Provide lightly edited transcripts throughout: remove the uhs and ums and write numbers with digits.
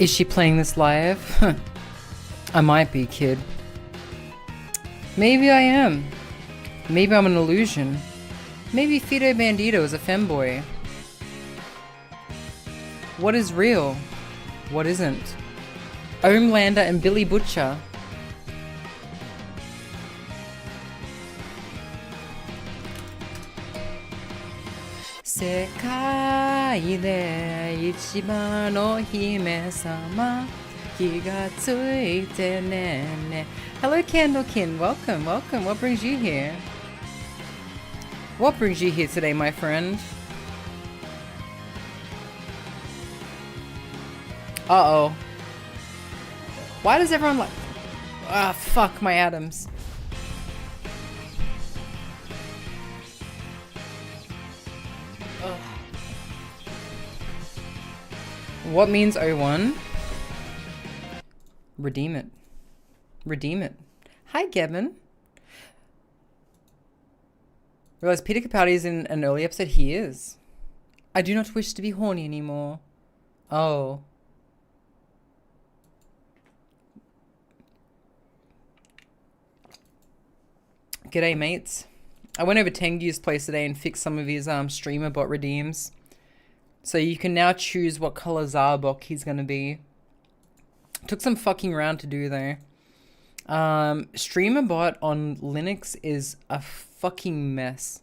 Is she playing this live? I might be, kid. Maybe I am. Maybe I'm an illusion. Maybe 𝓡𝓤𝓛𝓢 is a femboy. What is real? What isn't? 𝓢𝓞𝓒𝓚 and Billy Butcher. Sekai de ichiban no hime-sama kiga tsuite ne. Hello, 𝓢𝓞𝓒𝓚𝓐𝓛𝓢. Welcome, welcome. What brings you here? What brings you here today, my friend? Uh-oh. Why does everyone like... Ah, fuck my atoms. Ugh. What means 01? Redeem it. Redeem it. Hi, Gavin. Realize Peter Capaldi is in an early episode. He is. I do not wish to be horny anymore. Oh. G'day, mates. I went over 𝓡𝓤𝓛𝓢's place today and fixed some of his streamer bot redeems. So you can now choose what color 𝓢 he's gonna be. Took some fucking round to do though. Streamer bot on Linux is a fucking mess.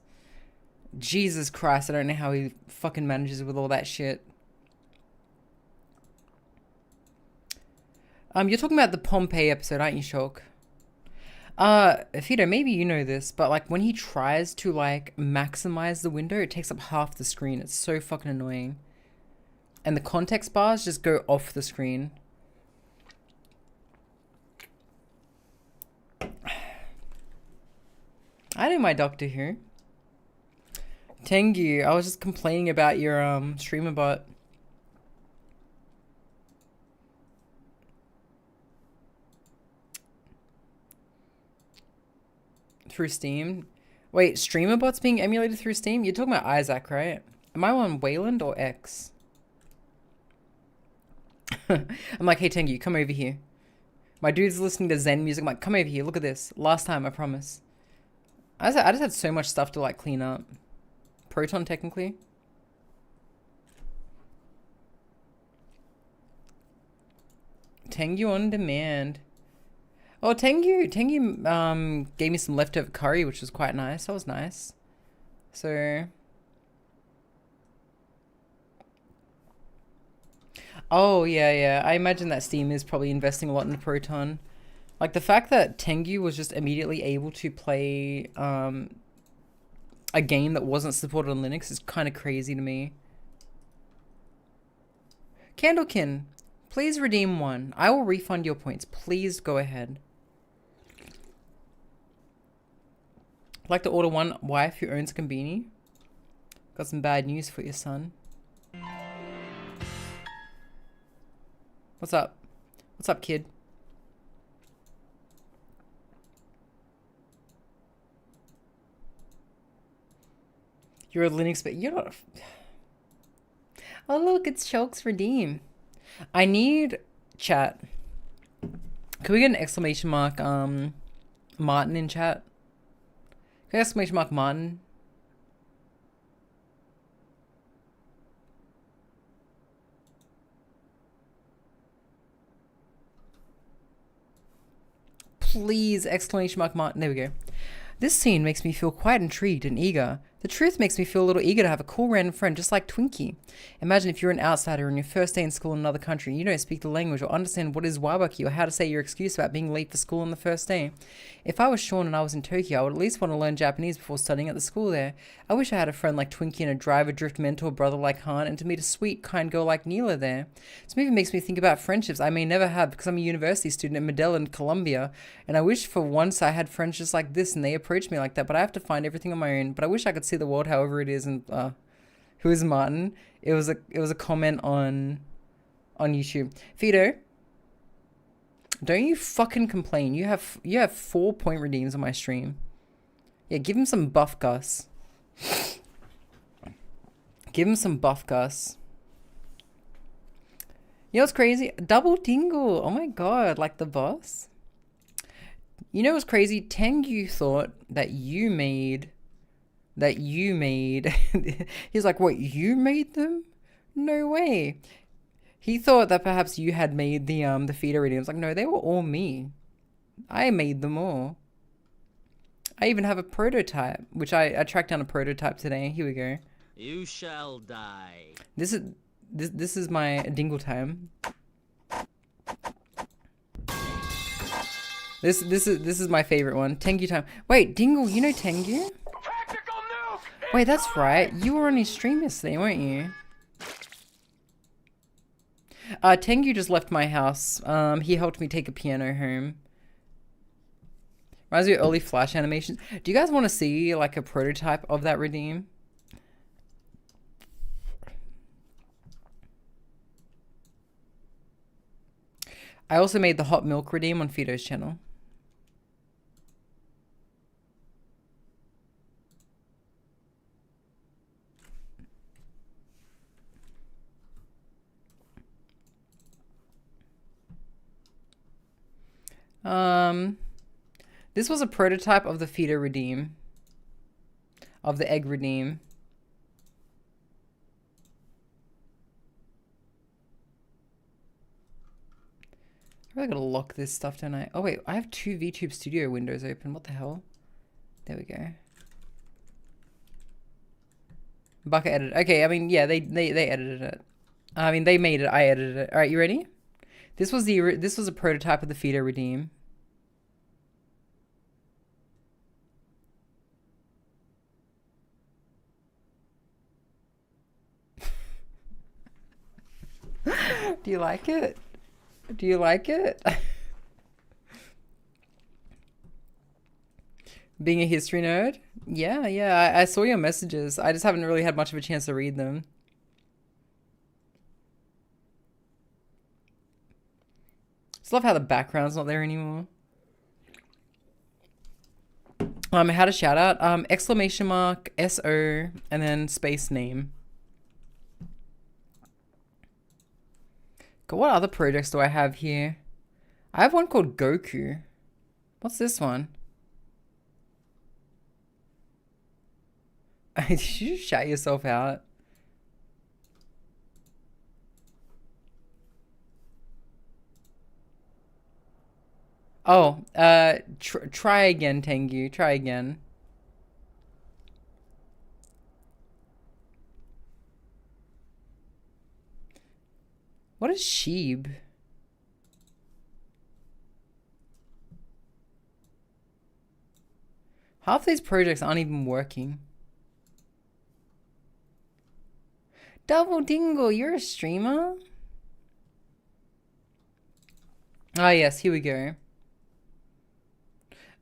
Jesus Christ, I don't know how he fucking manages with all that shit. You're talking about the Pompeii episode, aren't you, Shulk? 𝓡𝓤, maybe you know this, but like when he tries to like maximize the window, it takes up half the screen. It's so fucking annoying. And the context bars just go off the screen. I know my Doctor Who. 𝓡𝓤𝓛, I was just complaining about your streamer bot. Through Steam. Wait, streamer bots being emulated through Steam? You're talking about Isaac, right? Am I on Wayland or X? I'm like, hey 𝓡𝓤𝓛, come over here. My dude's listening to Zen music. I'm like, come over here, look at this. Last time, I promise. I just had so much stuff to like clean up. Proton, technically. 𝓡𝓤𝓛 on demand. Oh, 𝓡𝓤𝓛 gave me some leftover curry, which was quite nice. That was nice. So... Oh, yeah. I imagine that Steam is probably investing a lot in the Proton. Like, the fact that 𝓡𝓤𝓛 was just immediately able to play a game that wasn't supported on Linux is kind of crazy to me. 𝓡𝓤𝓛, please redeem one. I will refund your points. Please go ahead. I'd like to order one wife who owns a Konbini. Got some bad news for your son. What's up? What's up, kid? You're a Linux, but you're not a... Oh, look, it's Shulk's redeem. I need chat. Can we get an exclamation mark, Martin in chat? Can I exclamation mark Martin? Please, exclamation mark Martin. There we go. This scene makes me feel quite intrigued and eager. The truth makes me feel a little eager to have a cool random friend just like 𝓡𝓤𝓏. Imagine if you're an outsider on your first day in school in another country and you don't speak the language or understand what is wabaki or how to say your excuse about being late for school on the first day. If I was Sean and I was in Tokyo, I would at least want to learn Japanese before studying at the school there. I wish I had a friend like 𝓡𝓤𝓏 and a driver drift mentor brother like Han, and to meet a sweet, kind girl like Neela there. This movie makes me think about friendships I may never have because I'm a university student at Medellin, Colombia, and I wish for once I had friends just like this and they approached me like that, but I have to find everything on my own. But I wish I could see the world however it is. And who is Martin? It was a comment on YouTube. 𝓡𝓤𝓛, don't you fucking complain. You have 4 point redeems on my stream. Yeah, give him some buff, Gus. Give him some buff, Gus. You know what's crazy? Double Dingle. Oh my god, like the boss. You know what's crazy? Tengu thought that you made. He's like, what? You made them? No way. He thought that perhaps you had made the feeder reading. I was like, no, they were all me. I made them all. I even have a prototype, which I tracked down a prototype today. Here we go. You shall die. This is my dingle time. This is my favorite one. Tengu time. Wait, Dingle, you know Tengu? Wait, that's right. You were on his stream yesterday, weren't you? Tengu just left my house. He helped me take a piano home. Reminds me of early Flash animations. Do you guys want to see like a prototype of that redeem? I also made the hot milk redeem on Fido's channel. This was a prototype of the Fido redeem. Of the egg redeem. I really gotta lock this stuff, don't I? Oh wait, I have two VTube Studio windows open. What the hell? There we go. Bucket edited. Okay, I mean, yeah, they edited it. I mean, they made it. I edited it. All right, you ready? This was a prototype of the Fido redeem. Do you like it? Do you like it? Being a history nerd? Yeah, I saw your messages. I just haven't really had much of a chance to read them. Just love how the background's not there anymore. I had a shout out. Exclamation mark SO and then space name. God, what other projects do I have here? I have one called Goku. What's this one? Did you just shout yourself out? Oh, try again, Tengu. Try again. What is Sheeb? Half these projects aren't even working. Double Dingle, you're a streamer? Ah, yes, here we go.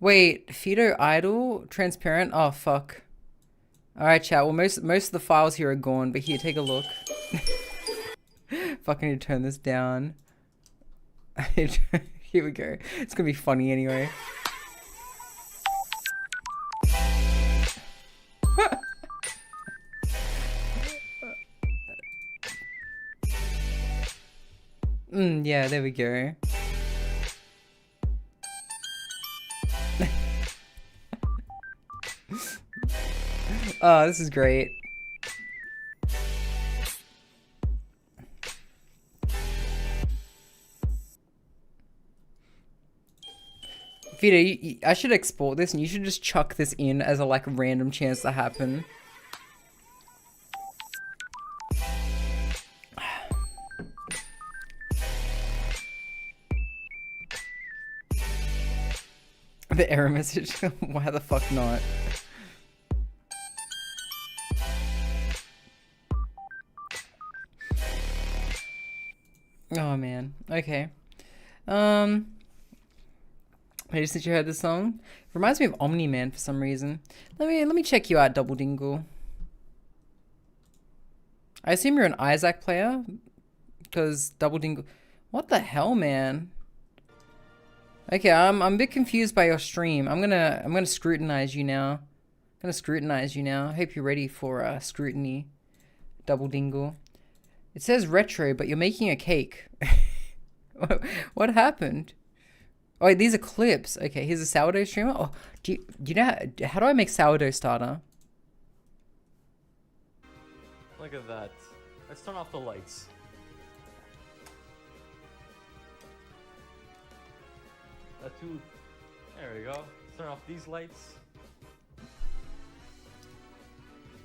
Wait, Fido idle? Transparent? Oh, fuck. Alright, chat. Well, most of the files here are gone, but here, take a look. Fucking need to turn this down. Here we go. It's gonna be funny anyway. Yeah, there we go. Oh, this is great. Vito, I should export this and you should just chuck this in as a like random chance to happen. The error message. Why the fuck not? Oh man. Okay. Maybe since you heard this song, it reminds me of Omni-Man for some reason. Let me check you out, Double Dingle. I assume you're an Isaac player, because Double Dingle. What the hell, man? Okay, I'm a bit confused by your stream. I'm gonna scrutinize you now. I hope you're ready for scrutiny, Double Dingle. It says retro, but you're making a cake. What happened? Oh, wait, these are clips. Okay, here's a sourdough streamer. Oh, do you know how do I make sourdough starter? Look at that. Let's turn off the lights. There we go. Let's turn off these lights.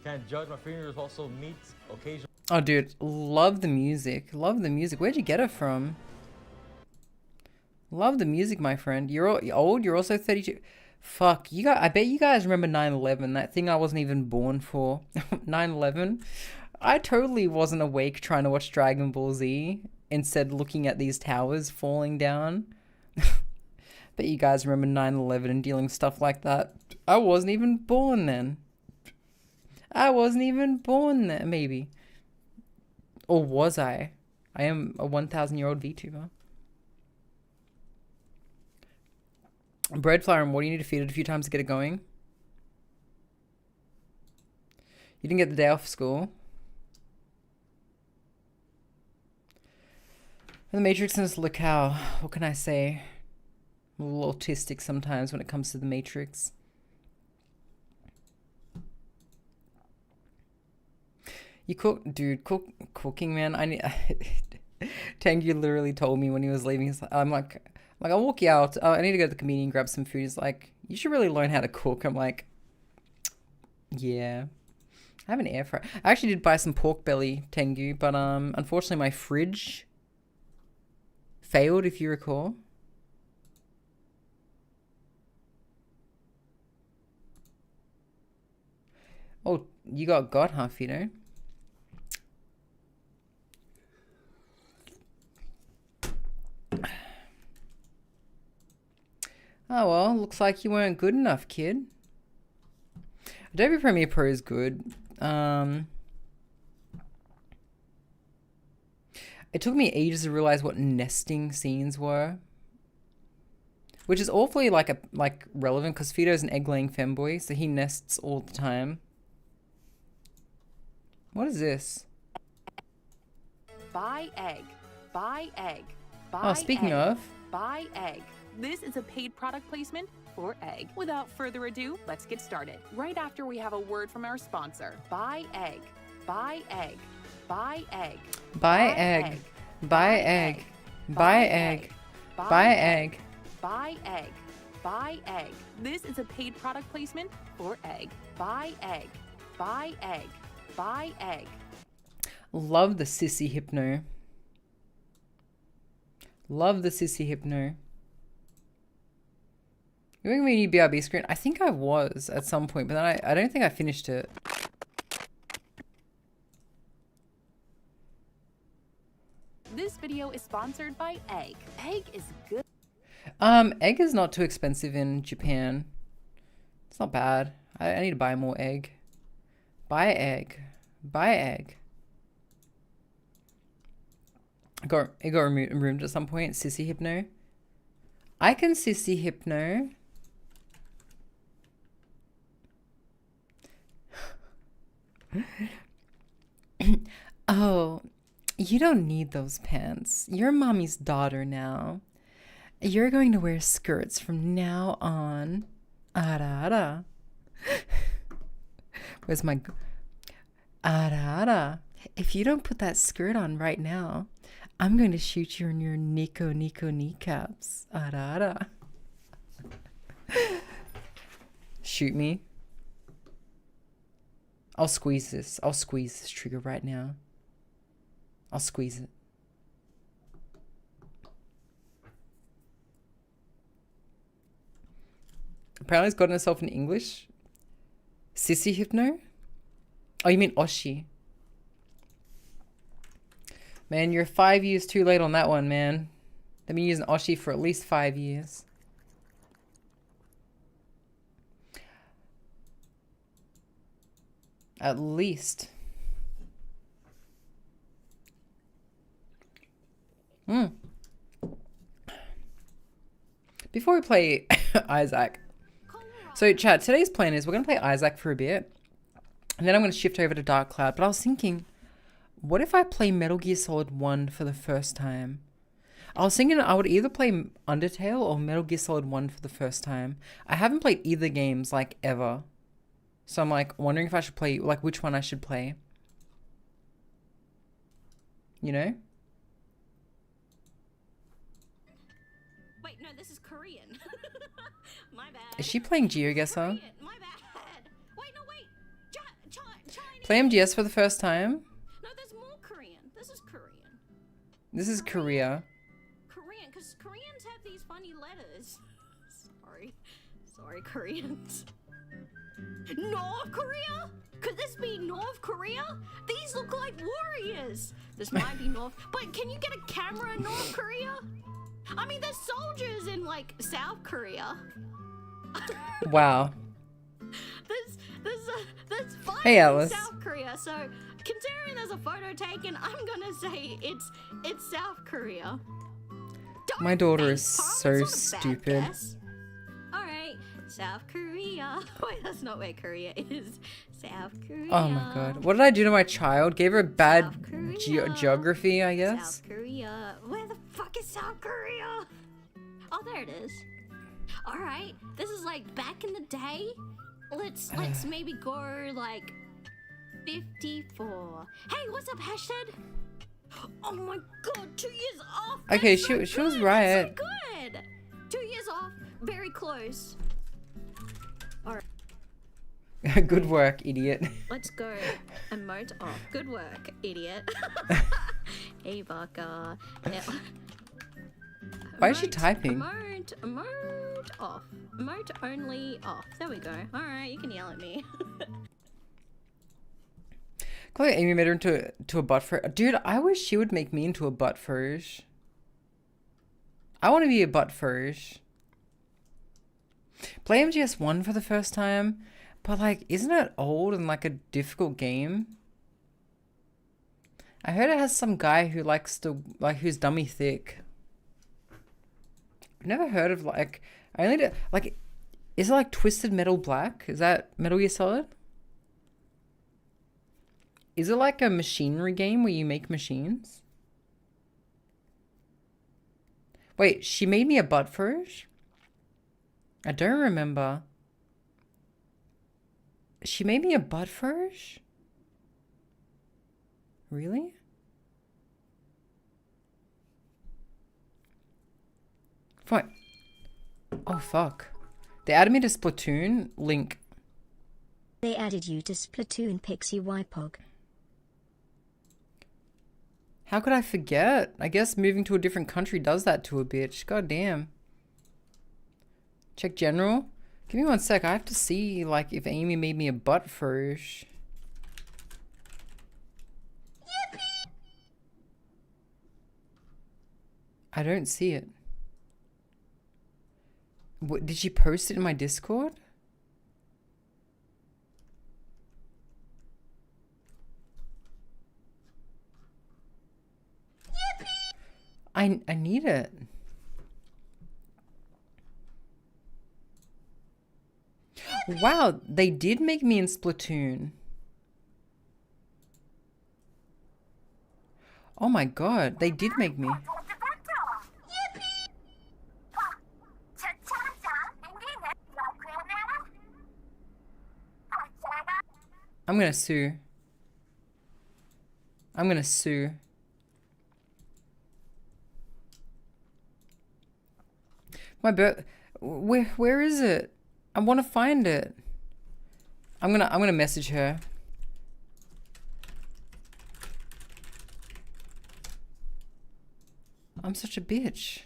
Can't judge, my fingers also meet occasionally. Oh, dude, love the music. Love the music. Where'd you get it from? Love the music, my friend. You're old. You're also 32. Fuck, you guys. I bet you guys remember 9/11. That thing I wasn't even born for. 9/11. I totally wasn't awake trying to watch Dragon Ball Z. Instead, looking at these towers falling down. Bet you guys remember 9/11 and dealing with stuff like that. I wasn't even born then. I wasn't even born then. Maybe. Or was I? I am a 1,000-year-old VTuber. Bread flour and water, you need to feed it a few times to get it going. You didn't get the day off school. The Matrix and 𝓢𝓞𝓒𝓘𝓐𝓛𝓢. What can I say? I'm a little autistic sometimes when it comes to the Matrix. You cook, dude. Cooking, man. I need. 𝓡𝓐𝓛𝓢 literally told me when he was leaving. I'm like, I'll walk you out. I need to go to the convenience and grab some food. He's like, you should really learn how to cook. I'm like, yeah. I have an air fryer. I actually did buy some pork belly, 𝓡𝓐𝓛𝓢, but unfortunately my fridge failed, if you recall. Oh, you got, huh, Fido? Oh well, looks like you weren't good enough, kid. Adobe Premiere Pro is good. It took me ages to realize what nesting scenes were, which is awfully like relevant because Fido's an egg-laying femboy, so he nests all the time. What is this? Buy egg. Buy egg. Buy Oh, speaking of. Buy egg. This is a paid product placement for egg. Without further ado, let's get started. Right after we have a word from our sponsor. Buy egg. Buy egg. Buy egg. Buy egg. Buy egg. Buy egg. Buy egg. Buy egg. Buy egg. This is a paid product placement for egg. Buy egg. Buy egg. Buy egg. Love the sissy hypno. Love the sissy hypno. You making me a new BRB screen? I think I was at some point, but then I don't think I finished it. This video is sponsored by egg. Egg is good. Egg is not too expensive in Japan. It's not bad. I need to buy more egg. Buy egg. Buy egg. It got removed at some point. Sissy hypno. I can sissy hypno. Oh, you don't need those pants. You're mommy's daughter now. You're going to wear skirts from now on. Ara. Where's my... Ara. If you don't put that skirt on right now, I'm going to shoot you in your Nico kneecaps. Ara. Shoot me. I'll squeeze this. I'll squeeze this trigger right now. I'll squeeze it. Apparently he's gotten himself in English. Sissy hypno? Oh, you mean Oshi. Man, you're 5 years too late on that one, man. They've been using Oshi for at least 5 years. At least. Before we play Isaac. So, chat, today's plan is we're going to play Isaac for a bit. And then I'm going to shift over to Dark Cloud. But I was thinking, What if I play Metal Gear Solid 1 for the first time? I was thinking I would either play Undertale or Metal Gear Solid 1 for the first time. I haven't played either games, like, ever. So I'm, like, wondering if I should play, like, which one I should play. You know? Wait, no, this is Korean. My bad. Is she playing GeoGuessr? Korean, my bad. Wait, no, wait. Chinese. Play MGS for the first time? No, there's more Korean. This is Korean. This is Korea. Korean, because Koreans have these funny letters. Sorry, Koreans. North Korea? Could this be North Korea? These look like warriors. This might be North, but can you get a camera in North Korea? I mean, there's soldiers in, like, South Korea. Wow. There's fire Hey, Alice. in South Korea, so considering there's a photo taken, I'm gonna say it's South Korea. My daughter think, is Tom, so it's not a bad stupid. guess. Alright, South Korea. Wait, that's not where Korea is. South Korea. Oh my god. What did I do to my child? Gave her a bad South Korea. geography, I guess? South Korea. Where the fuck is South Korea? Oh, there it is. Alright, this is like back in the day. Let's maybe go like 54. Hey, what's up, hashtag? Oh my god, 2 years off. Okay, That's so she was good. right. That's so good. 2 years off, very close. Good work, idiot. Let's go. Emote off. Good work, idiot. Hey, Baka. Why is she typing? Emote off. Emote only off. There we go. Alright, you can yell at me. Chloe Amy made her into a butt furry. Dude, I wish she would make me into a butt furge. I want to be a butt furge. Play MGS1 for the first time. But, like, isn't it old and, like, a difficult game? I heard it has some guy who likes to, like, who's dummy thick. I've never heard of, like, I only, like, is it, like, Twisted Metal Black? Is that Metal Gear Solid? Is it, like, a machinery game where you make machines? Wait, she made me a butt furge? I don't remember. She made me a butt furge? Really? Fine. Oh, fuck. They added me to Splatoon. Link. They added you to Splatoon Pixie YPOG. How could I forget? I guess moving to a different country does that to a bitch. God damn. Check general. Give me 1 sec. I have to see, like, if Amy made me a butt furge. I don't see it. What, did she post it in my Discord? I need it. Wow, they did make me in Splatoon. Oh my god, they did make me. I'm gonna sue. I'm gonna sue. My where is it? I want to find it. I'm gonna message her. I'm such a bitch.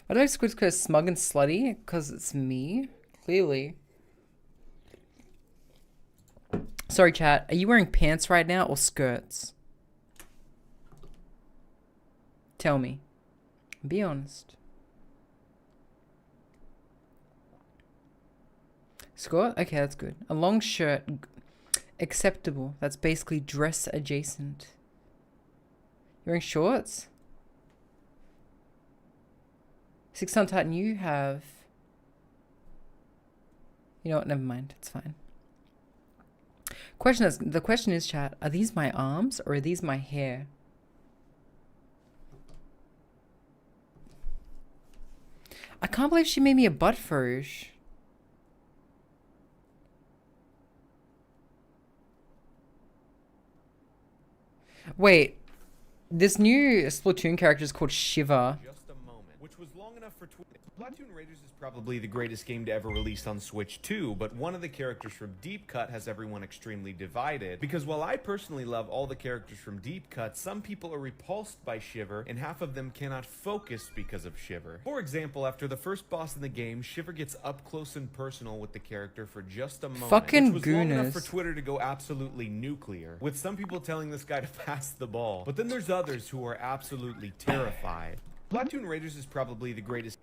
Why do I squid square smug and slutty? Because it's me? Clearly. Sorry, chat. Are you wearing pants right now or skirts? Tell me. Be honest. Skirt? Okay, that's good. A long shirt. Acceptable. That's basically dress adjacent. You're wearing shorts? 6 on Titan, you have... You know what? Never mind. It's fine. The question is, chat, are these my arms or are these my hair? I can't believe she made me a butt furge. Wait, this new Splatoon character is called Shiva. Just a moment, which was long enough for Splatoon Raiders is probably the greatest game to ever release on Switch 2, but one of the characters from Deep Cut has everyone extremely divided, because while I personally love all the characters from Deep Cut, some people are repulsed by Shiver, and half of them cannot focus because of Shiver. For example, after the first boss in the game, Shiver gets up close and personal with the character for just a moment, Fucking which was long enough gooners. for Twitter to go absolutely nuclear, with some people telling this guy to pass the ball, but then there's others who are absolutely terrified. Splatoon Raiders is probably the greatest.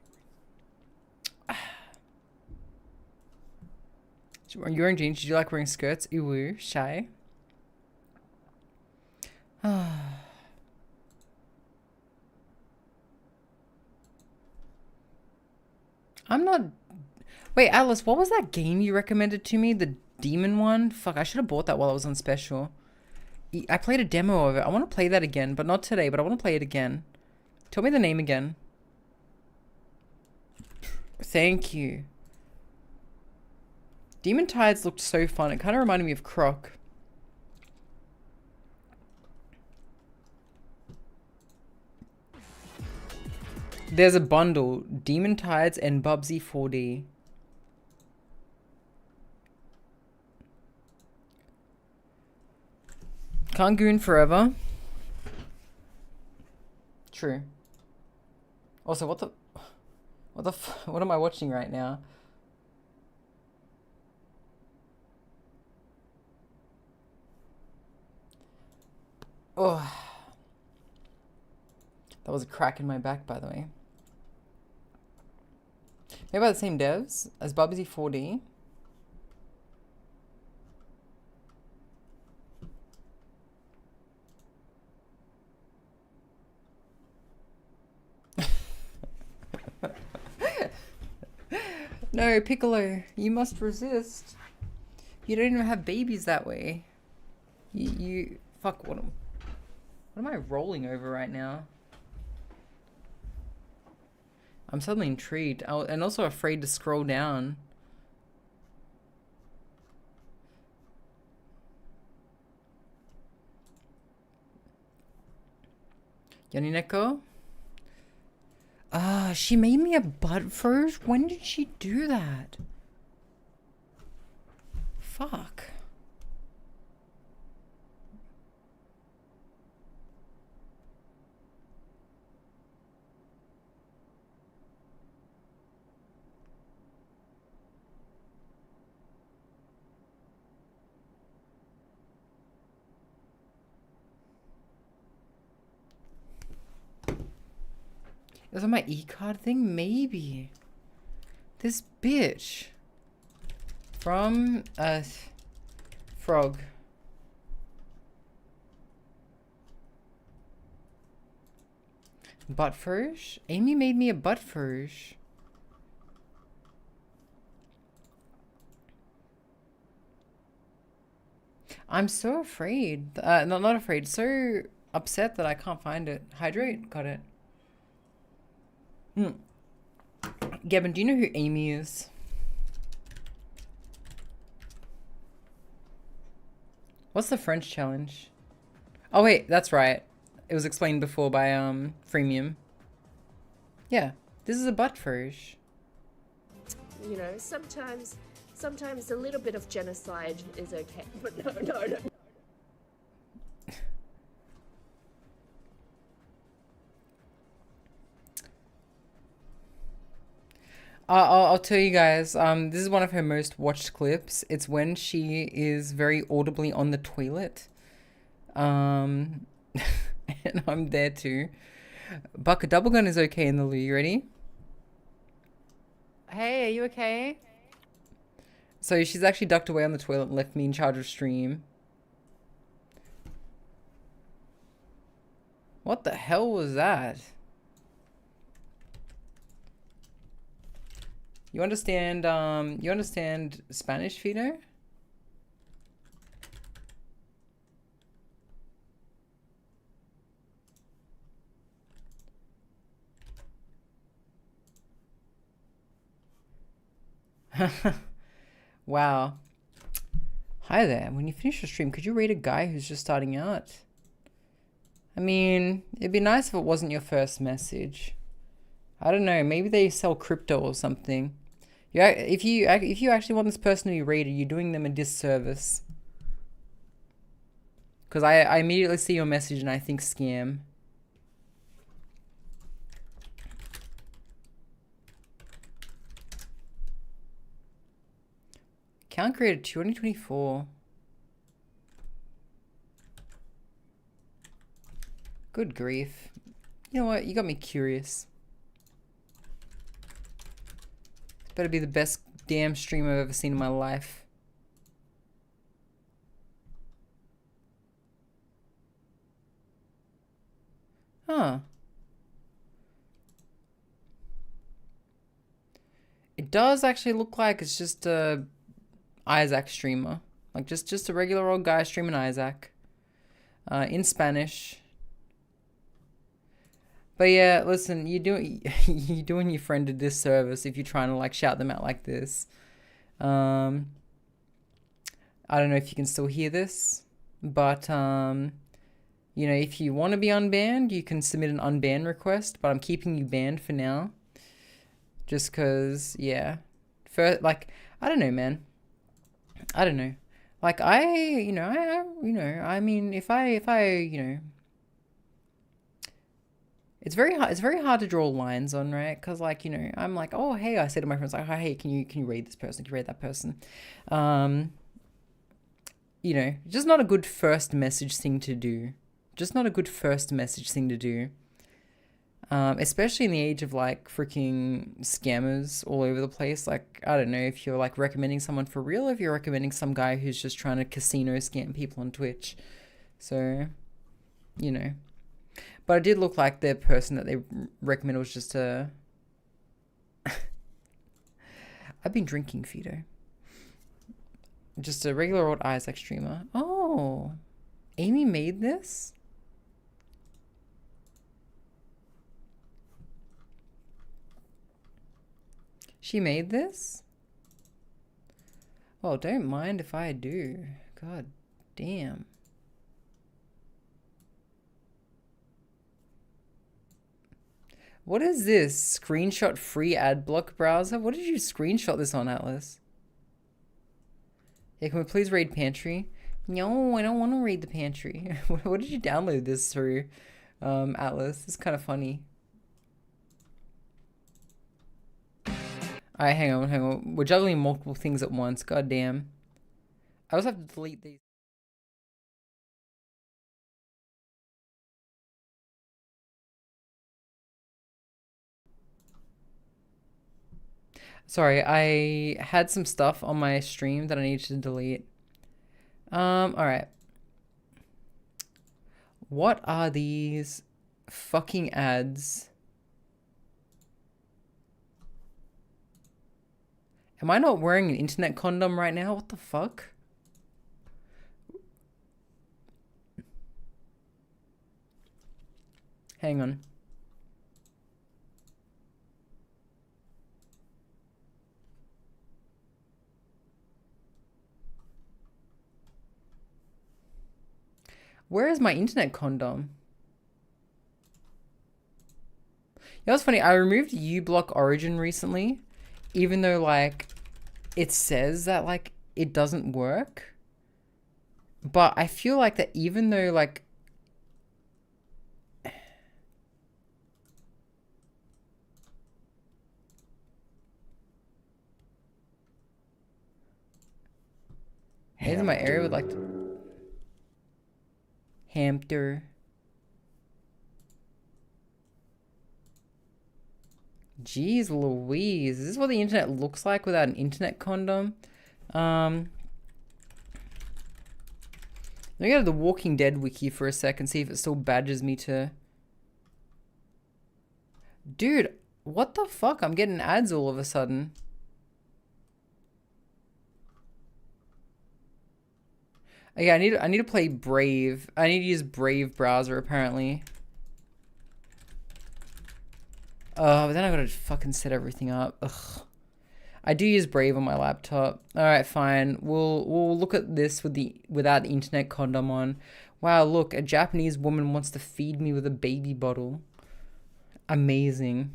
You're wearing jeans. Did you like wearing skirts? Ew, shy. I'm not... Wait, Alice, what was that game you recommended to me? The demon one? Fuck, I should have bought that while it was on special. I played a demo of it. I want to play that again, but not today, but I want to play it again. Tell me the name again. Thank you. Demon Tides looked so fun. It kind of reminded me of Croc. There's a bundle. Demon Tides and Bubsy 4D. Can't goon forever. True. Also, what am I watching right now? Oh. That was a crack in my back, by the way. Maybe by the same devs as Bubsy 4D. No, Piccolo, you must resist. You don't even have babies that way. You fuck, what am I rolling over right now? I'm suddenly intrigued and also afraid to scroll down. Yonineko? Ah, she made me a butt first? When did she do that? Fuck. Is that my e-card thing? Maybe. This bitch. From Frog. Butt furge? Amy made me a butt furge. I'm so afraid. Not afraid. So upset that I can't find it. Hydrate? Got it. Gavin, do you know who Amy is? What's the French challenge? Oh wait, that's right. It was explained before by Freemium. Yeah, this is a butt furge. You know, sometimes a little bit of genocide is okay, but no. I'll tell you guys, this is one of her most watched clips. It's when she is very audibly on the toilet. And I'm there too. Buck, a double gun is okay in the loo. You ready? Hey, are you okay? So she's actually ducked away on the toilet and left me in charge of stream. What the hell was that? You understand Spanish, Fido? Wow. Hi there. When you finish your stream, could you rate a guy who's just starting out? I mean, it'd be nice if it wasn't your first message. I don't know. Maybe they sell crypto or something. Yeah, if you actually want this person to be rated, you're doing them a disservice. Because I immediately see your message and I think scam. Account created 2024. Good grief. You know what? You got me curious. This better be the best damn stream I've ever seen in my life. Huh. It does actually look like it's just a Isaac streamer. Like just a regular old guy streaming Isaac. In Spanish. But yeah, listen, you're doing your friend a disservice if you're trying to like shout them out like this. I don't know if you can still hear this, but you know, if you want to be unbanned, you can submit an unban request, but I'm keeping you banned for now. Just cause, yeah. Like, I don't know, man. I don't know. Like, I mean, if I, you know, it's very hard to draw lines on, right? Because, like, you know, I'm like, oh, hey, I say to my friends, like, oh, hey, can you rate this person? Can you rate that person? You know, just not a good first message thing to do. Just not a good first message thing to do. Especially in the age of, like, freaking scammers all over the place. Like, I don't know if you're, like, recommending someone for real or if you're recommending some guy who's just trying to casino scam people on Twitch. So, you know. But it did look like the person that they recommended was just a... I've been drinking, Fido. Just a regular old Isaac streamer. Oh, Amy made this? She made this? Oh, don't mind if I do. God damn. What is this? Screenshot free ad block browser? What did you screenshot this on, Atlas? Yeah, can we please raid pantry? No, I don't want to raid the pantry. What did you download this through, Atlas? It's kind of funny. Alright, hang on. We're juggling multiple things at once. God damn. I also have to delete these. Sorry, I had some stuff on my stream that I needed to delete. Alright. What are these fucking ads? Am I not wearing an internet condom right now? What the fuck? Hang on. Where is my internet condom? You know what's funny? I removed uBlock Origin recently, even though, like, it says that, like, it doesn't work. But I feel like that even though, like... Maybe my area would like to... Hamster. Jeez Louise. Is this what the internet looks like without an internet condom? Let me go to the Walking Dead wiki for a sec and see if it still badges me to... Dude, what the fuck? I'm getting ads all of a sudden. Yeah, I need to play Brave. I need to use Brave browser apparently. But then I gotta fucking set everything up. Ugh. I do use Brave on my laptop. All right, fine. We'll look at this without the internet condom on. Wow, look, a Japanese woman wants to feed me with a baby bottle. Amazing.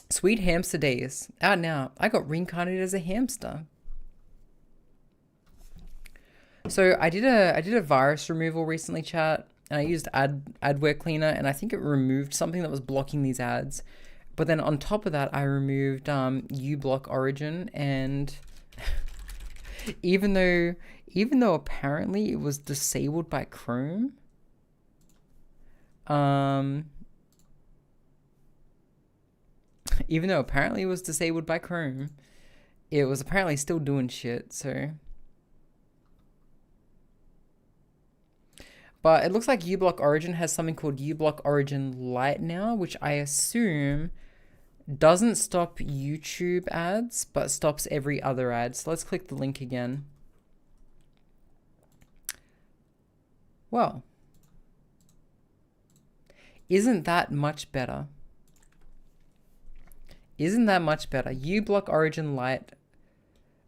Sweet Hamster Days. Out now. I got reincarnated as a hamster. So I did a virus removal recently, chat, and I used adware cleaner, and I think it removed something that was blocking these ads. But then on top of that, I removed uBlock Origin, and even though apparently it was disabled by Chrome, even though apparently it was disabled by Chrome, it was apparently still doing shit, so. But it looks like uBlock Origin has something called uBlock Origin Lite now, which I assume doesn't stop YouTube ads, but stops every other ad. So let's click the link again. Well, isn't that much better? Isn't that much better? uBlock Origin Lite.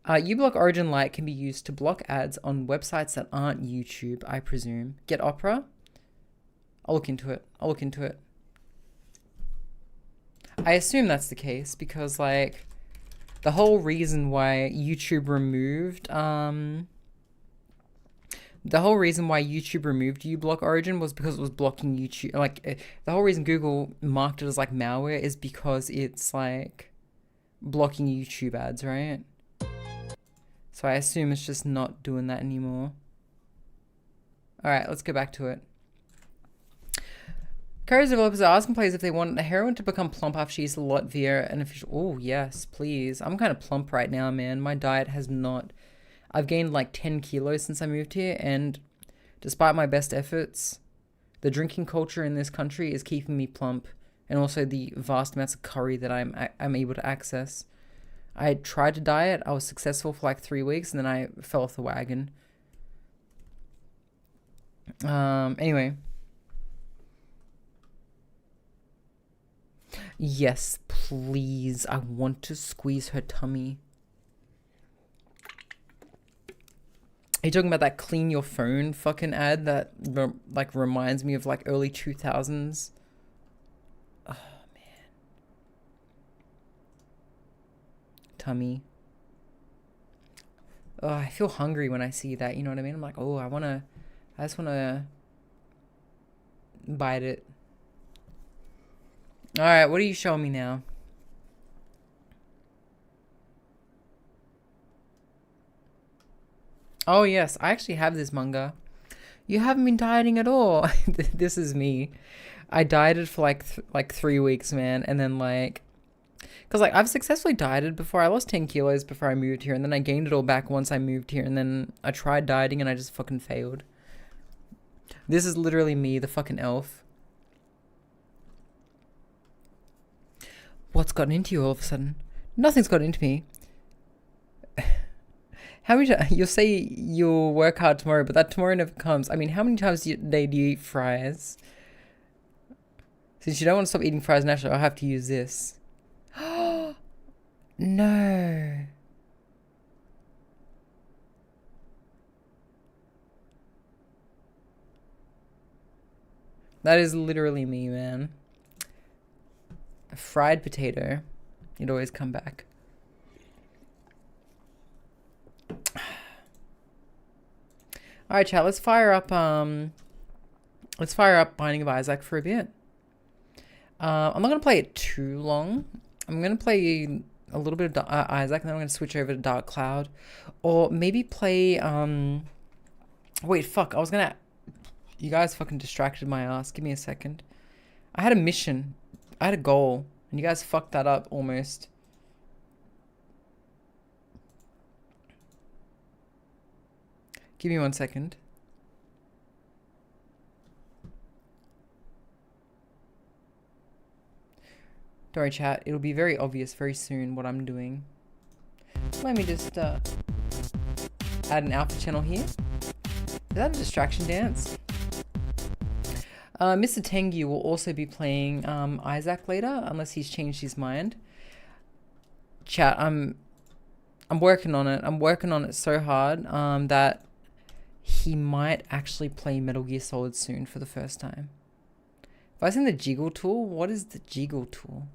uBlock Origin Lite can be used to block ads on websites that aren't YouTube, I presume. Get Opera? I'll look into it. I assume that's the case because, like, the whole reason why YouTube removed uBlock Origin was because it was blocking YouTube. Like, the whole reason Google marked it as like malware is because it's like blocking YouTube ads, right? So I assume it's just not doing that anymore. All right, let's go back to it. Encourage developers to ask players if they want a heroine to become plump after she eats a lot via an official. Oh, yes, please. I'm kind of plump right now, man. My diet has not. I've gained like 10 kilos since I moved here, and despite my best efforts, the drinking culture in this country is keeping me plump, and also the vast amounts of curry that I'm able to access. I tried to diet. I was successful for like 3 weeks, and then I fell off the wagon. Anyway. Yes, please. I want to squeeze her tummy. Are you talking about that clean your phone fucking ad that like reminds me of like early 2000s? Oh, man. Tummy. Oh, I feel hungry when I see that, you know what I mean? I'm like, oh, I just wanna bite it. All right, what are you showing me now? Oh, yes, I actually have this manga. You haven't been dieting at all. This is me. I dieted for like 3 weeks, man, and then like, because like I've successfully dieted before. I lost 10 kilos before I moved here, and then I gained it all back once I moved here, and then I tried dieting and I just fucking failed. This is literally me, the fucking elf. What's gotten into you all of a sudden? Nothing's gotten into me. How many times you'll say you'll work hard tomorrow, but that tomorrow never comes. I mean, how many times a day do you eat fries? Since you don't want to stop eating fries naturally, I'll have to use this. No. That is literally me, man. A fried potato. You'd always come back. All right, chat. Let's fire up Binding of Isaac for a bit. I'm not gonna play it too long. I'm gonna play a little bit of Isaac, and then I'm gonna switch over to Dark Cloud, or maybe play. Wait, fuck. I was gonna. You guys fucking distracted my ass. Give me a second. I had a mission. I had a goal, and you guys fucked that up almost. Give me 1 second. Don't worry, chat. It'll be very obvious very soon what I'm doing. Let me just add an alpha channel here. Is that a distraction dance? Mr. Tengu will also be playing Isaac later, unless he's changed his mind. Chat, I'm working on it. I'm working on it so hard that he might actually play Metal Gear Solid soon for the first time. Have I seen the jiggle tool? What is the jiggle tool?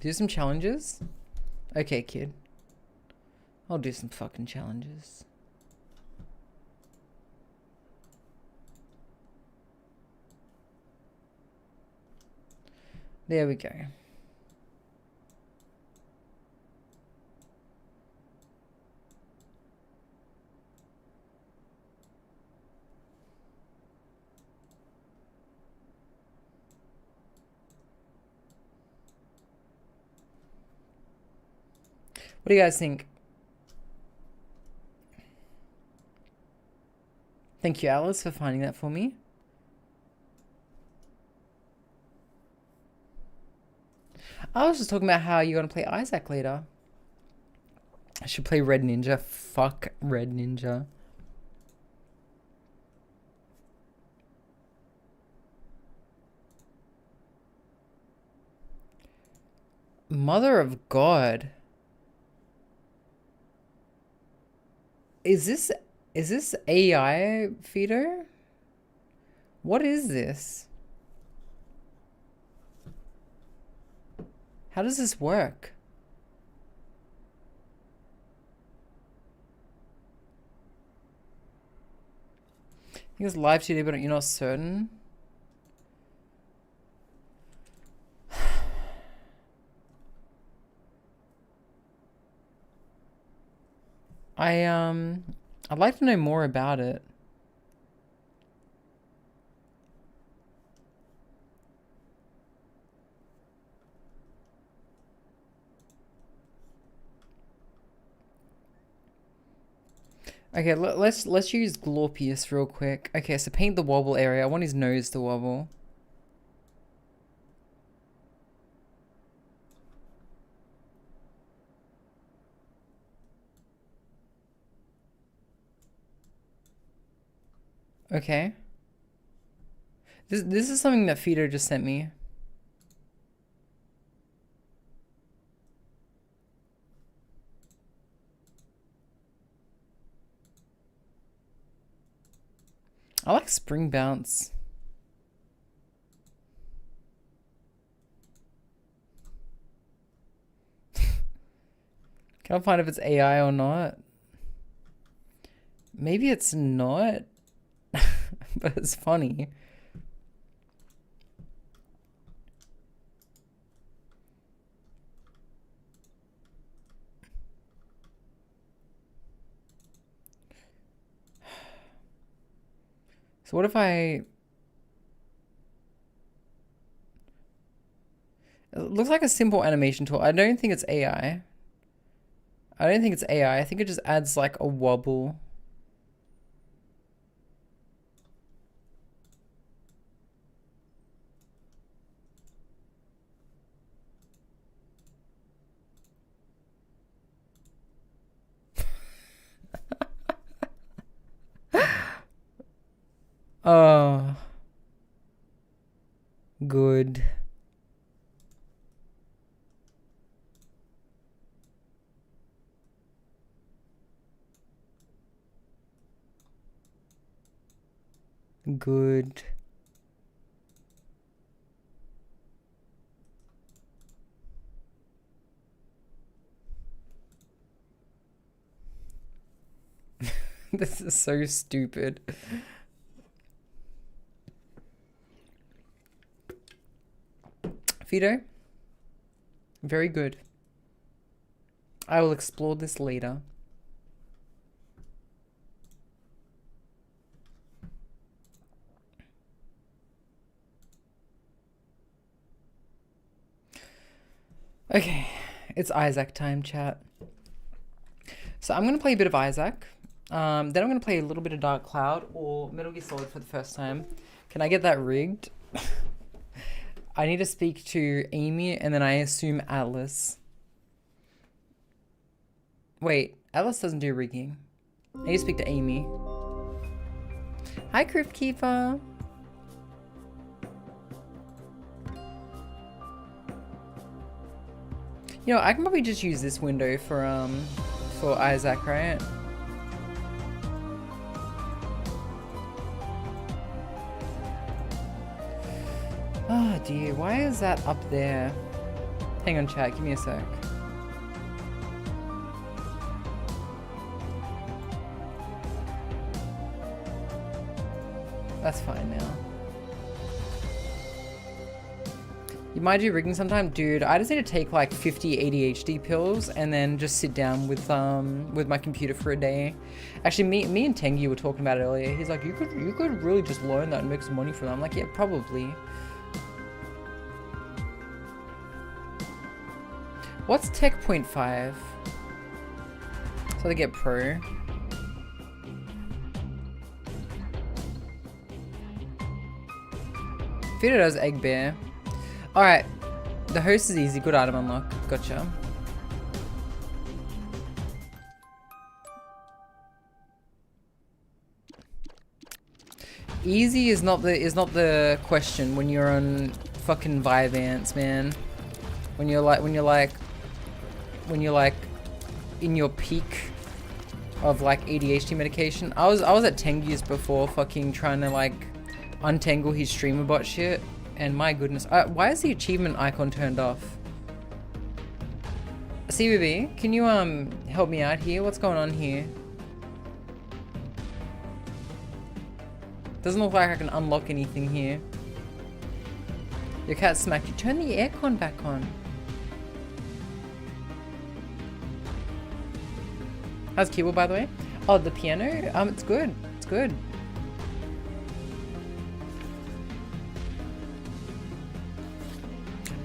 Do some challenges? Okay, kid. I'll do some fucking challenges. There we go. What do you guys think? Thank you, Alice, for finding that for me. I was just talking about how you're going to play Isaac later. I should play Red Ninja. Fuck Red Ninja. Mother of God. Is this AI feeder? What is this? How does this work? I think it's live today, but you're not certain. I'd like to know more about it. Okay, let's use Glorpius real quick. Okay, so paint the wobble area. I want his nose to wobble. Okay. This is something that Feeder just sent me. I like Spring Bounce. Can't find if it's AI or not. Maybe it's not, but it's funny. So what if I... It looks like a simple animation tool. I don't think it's AI. I don't think it's AI. I think it just adds like a wobble. Oh. Good. Good. This is so stupid. Fido? Very good. I will explore this later. Okay, it's Isaac time, chat. So I'm going to play a bit of Isaac. Then I'm going to play a little bit of Dark Cloud or Metal Gear Solid for the first time. Can I get that rigged? I need to speak to Amy and then I assume Atlas. Wait, Atlas doesn't do rigging. I need to speak to Amy. Hi, Crypt Keeper. You know, I can probably just use this window for Isaac, right? Oh dear, why is that up there? Hang on, chat, give me a sec. That's fine now. You might do rigging sometime? Dude, I just need to take like 50 ADHD pills and then just sit down with my computer for a day. Actually, me and Tengi were talking about it earlier. He's like, you could really just learn that and make some money from that. I'm like, yeah, probably. What's Tech 0.5? So they get Pro. Feeder does Egg Bear. Alright. The host is easy. Good item unlock. Gotcha. Easy is not the question when you're on fucking Vyvanse, man. When you're like in your peak of like ADHD medication. I was at Tengi's before fucking trying to like untangle his streamer bot shit. And my goodness, why is the achievement icon turned off? CBB, can you help me out here? What's going on here? Doesn't look like I can unlock anything here. Your cat smacked you. Turn the aircon back on. How's keyboard, by the way? Oh, the piano? It's good. It's good.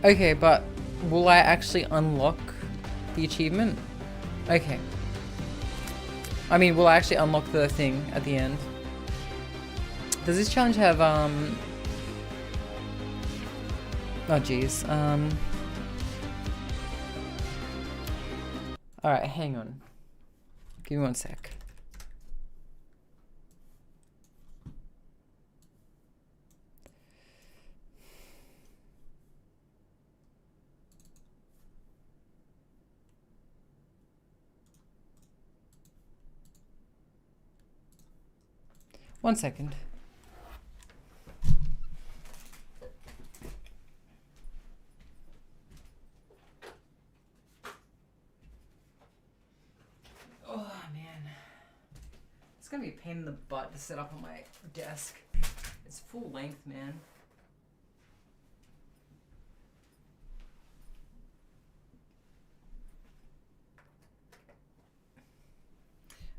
Okay, but will I actually unlock the achievement? Okay. I mean, will I actually unlock the thing at the end? Does this challenge have, oh jeez, alright, hang on. Give me one sec. One second. Oh man. It's gonna be a pain in the butt to set up on my desk. It's full length, man.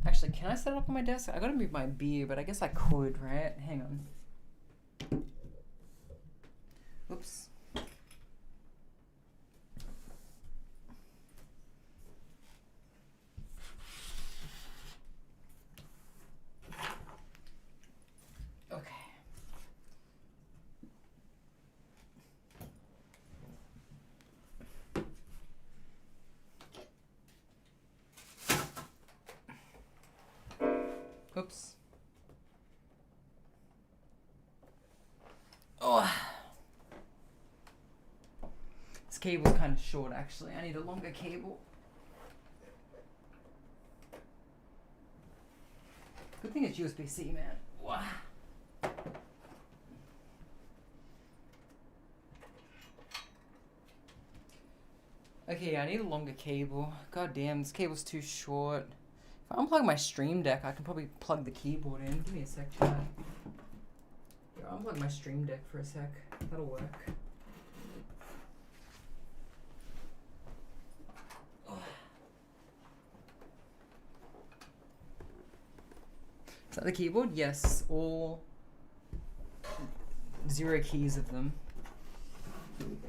Actually, can I set it up on my desk? I gotta move my beer, but I guess I could, right? Hang on. Oops. Okay. Oops. Oh. This cable's kind of short, actually. I need a longer cable. Good thing it's USB-C, man. Wow. Okay, I need a longer cable. God damn, this cable's too short. If I unplug my stream deck, I can probably plug the keyboard in. Give me a sec, chat. Here, I'll unplug my stream deck for a sec. That'll work. Oh. Is that the keyboard? Yes, all 0 keys of them. Here we go.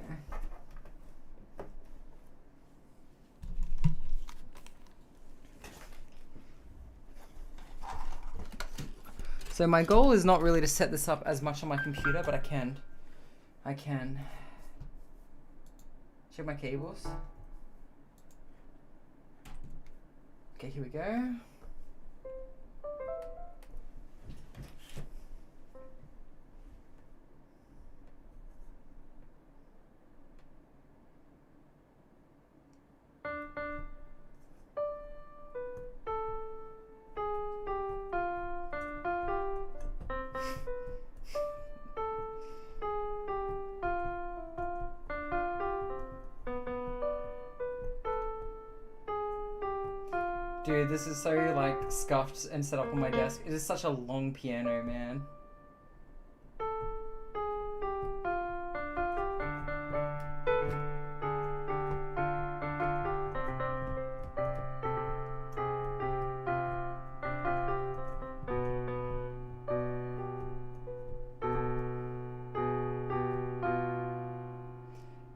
So my goal is not really to set this up as much on my computer, but I can. I can check my cables. Okay, here we go. Dude, this is so like scuffed and set up on my desk. It is such a long piano, man.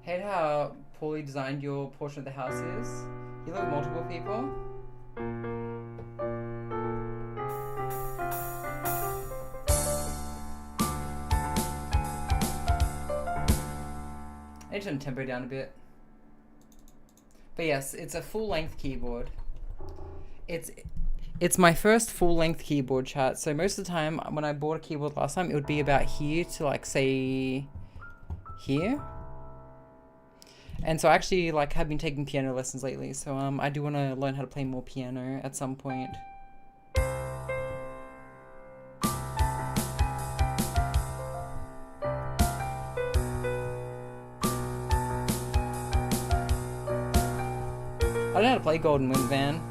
Hate how poorly designed your portion of the house is. You live with multiple people. I need to turn the tempo down a bit. But yes, it's a full-length keyboard. It's my first full-length keyboard, chat. So most of the time, when I bought a keyboard last time, it would be about here to like say here. And so I actually like have been taking piano lessons lately. So I do want to learn how to play more piano at some point. I don't know how to play Golden Wind Van.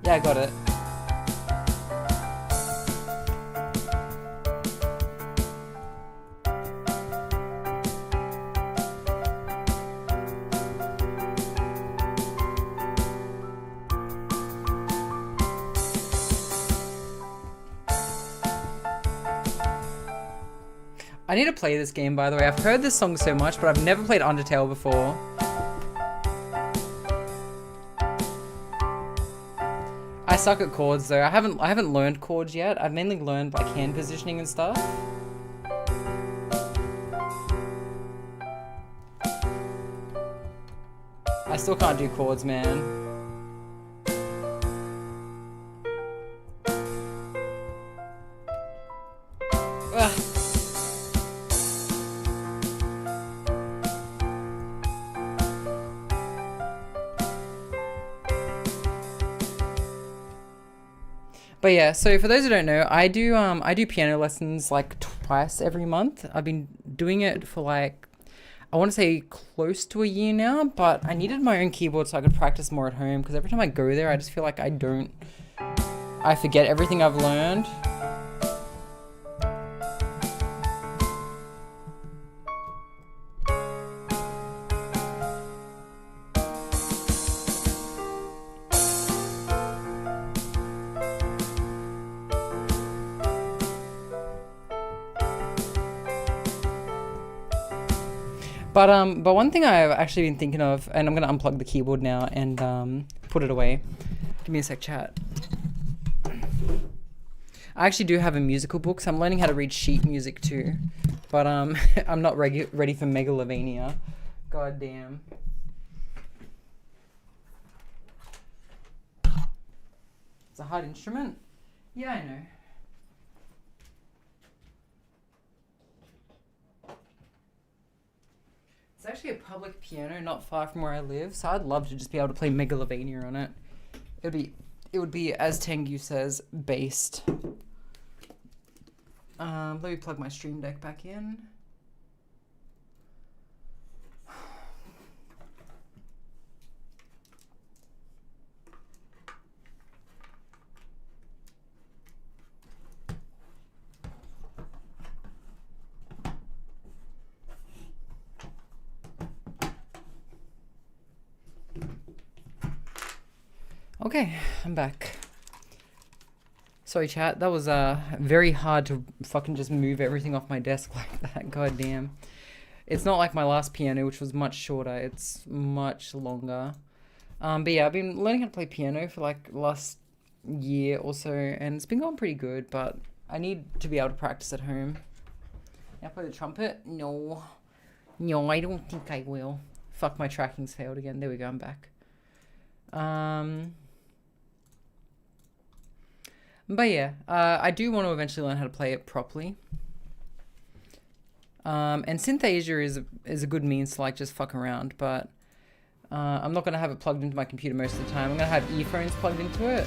Yeah, I got it. I need to play this game, by the way. I've heard this song so much, but I've never played Undertale before. I suck at chords though. I haven't learned chords yet. I've mainly learned like hand positioning and stuff. I still can't do chords, man. Ugh. But yeah, so for those who don't know, I do piano lessons like twice every month. I've been doing it for like, I want to say close to a year now, but I needed my own keyboard so I could practice more at home, because every time I go there, I just feel like I forget everything I've learned. But one thing I've actually been thinking of, and I'm gonna unplug the keyboard now and put it away. Give me a sec, chat. I actually do have a musical book, so I'm learning how to read sheet music too. But I'm not ready for Megalovania. God damn. It's a hard instrument. Yeah, I know. It's actually a public piano not far from where I live, so I'd love to just be able to play Megalovania on it. It would be, as Tengu says, based. Let me plug my Stream Deck back in. Okay, I'm back. Sorry, chat. That was very hard to fucking just move everything off my desk like that. God damn. It's not like my last piano, which was much shorter. It's much longer. But yeah, I've been learning how to play piano for like the last year or so, and it's been going pretty good, but I need to be able to practice at home. Now play the trumpet? No. No, I don't think I will. Fuck, my tracking's failed again. There we go, I'm back. But yeah, I do want to eventually learn how to play it properly. And 𝓢𝓤𝓛𝓢 is a good means to like just fuck around, but I'm not going to have it plugged into my computer most of the time. I'm going to have earphones plugged into it.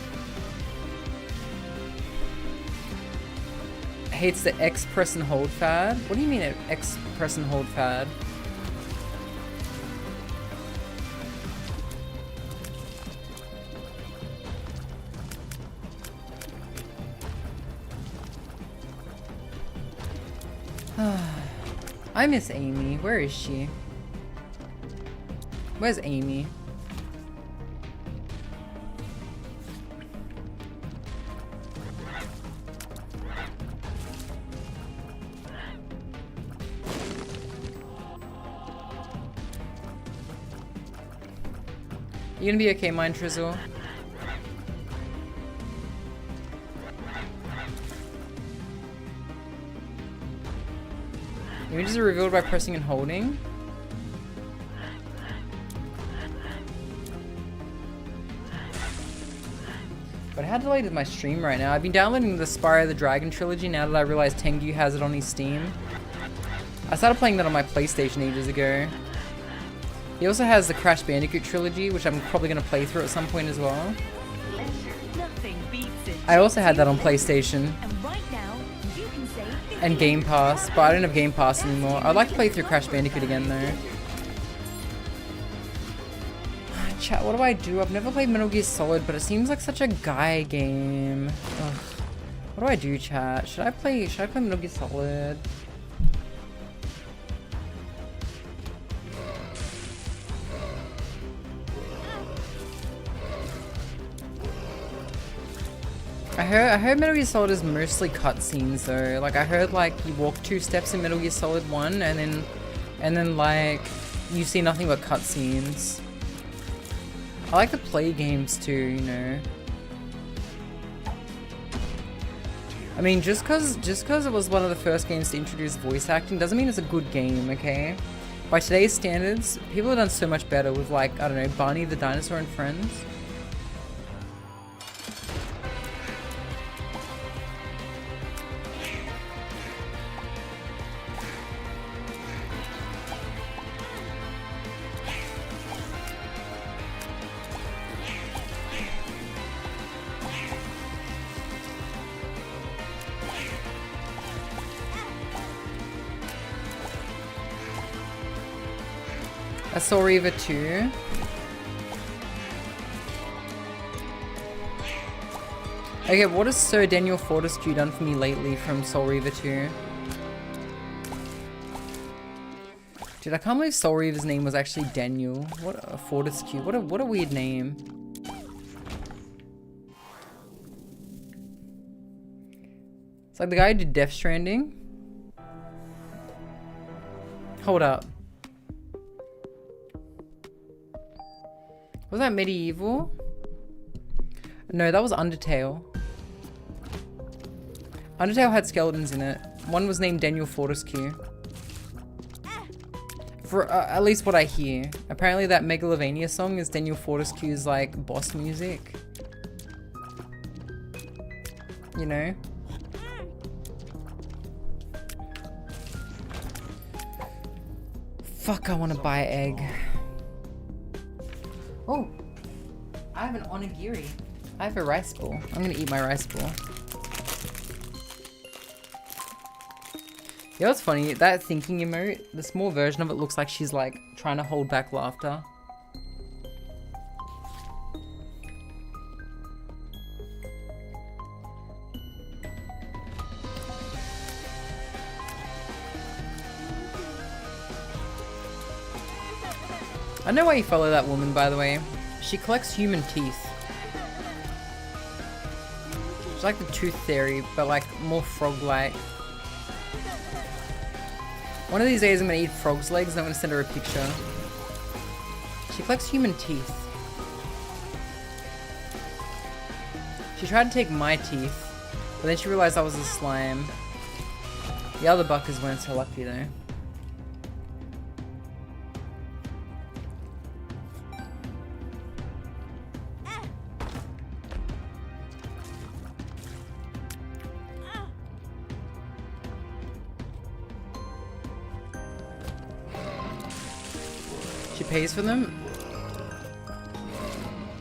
Hates the X press and hold fad. What do you mean X press and hold fad? I miss Amy. Where is she? Where's Amy? You gonna be okay, mine, 𝓢𝓤𝓛𝓢? Images are revealed by pressing and holding. But how deleted my stream right now? I've been downloading the 𝓢𝓤𝓛𝓢 trilogy now that I realized Tengu has it on his Steam. I started playing that on my PlayStation ages ago. He also has the Crash Bandicoot trilogy, which I'm probably going to play through at some point as well. I also had that on PlayStation and Game Pass, but I don't have Game Pass anymore. I'd like to play through Crash Bandicoot again though. Chat, what do I do? I've never played Metal Gear Solid, but it seems like such a guy game. Ugh. What do I do, chat? Should I play Metal Gear Solid? I heard Metal Gear Solid is mostly cutscenes though. Like I heard like you walk 2 steps in Metal Gear Solid 1 and then like you see nothing but cutscenes. I like to play games too, you know. I mean, just cause it was one of the first games to introduce voice acting doesn't mean it's a good game, okay? By today's standards, people have done so much better with like, I don't know, Barney the Dinosaur and Friends. I saw 𝓢𝓤𝓛𝓢 2. Okay, what has Sir Daniel Fortescue done for me lately from 𝓢𝓤𝓛𝓢 2? Dude, I can't believe 𝓢𝓤𝓛𝓢's name was actually Daniel. What a Fortescue. What a weird name. It's like the guy who did Death Stranding. Hold up. Was that Medieval? No, that was Undertale. Undertale had skeletons in it. One was named Daniel Fortescue. For at least what I hear. Apparently that Megalovania song is Daniel Fortescue's like boss music. You know? Fuck, I want to buy an egg. Oh, I have an onigiri. I have a rice ball. I'm gonna eat my rice ball. You know what's funny? That thinking emote, the small version of it looks like she's like trying to hold back laughter. I know why you follow that woman, by the way. She collects human teeth. She's like the Tooth Fairy, but like more frog-like. One of these days I'm gonna eat frog's legs and I'm gonna send her a picture. She collects human teeth. She tried to take my teeth, but then she realized I was a slime. The other buckers weren't so lucky though. She pays for them?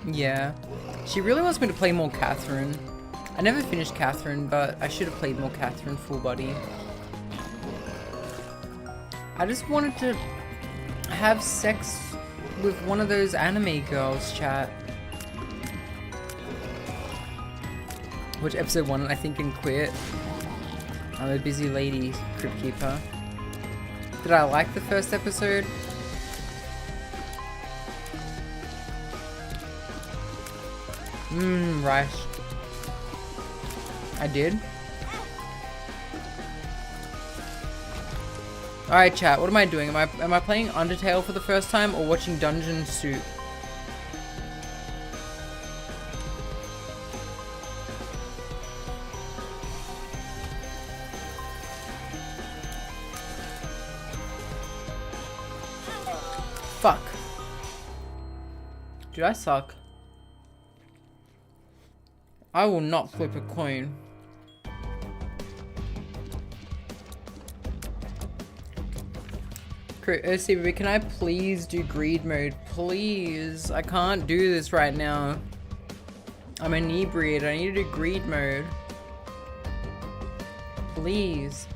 Yeah. She really wants me to play more 𝓡𝓤𝓛. I never finished 𝓡𝓤𝓛, but I should have played more 𝓡𝓤𝓛 full body. I just wanted to have sex with one of those anime girls, chat. Watch episode 1, I think, and quit. I'm a busy lady, Crypt Keeper. Did I like the first episode? Right. I did. Alright chat, what am I doing? Am I playing Undertale for the first time or watching Dungeon Soup? Fuck. Dude, I suck. I will not flip a coin. OCB, can I please do greed mode? Please. I can't do this right now. I'm inebriated. I need to do greed mode. Please.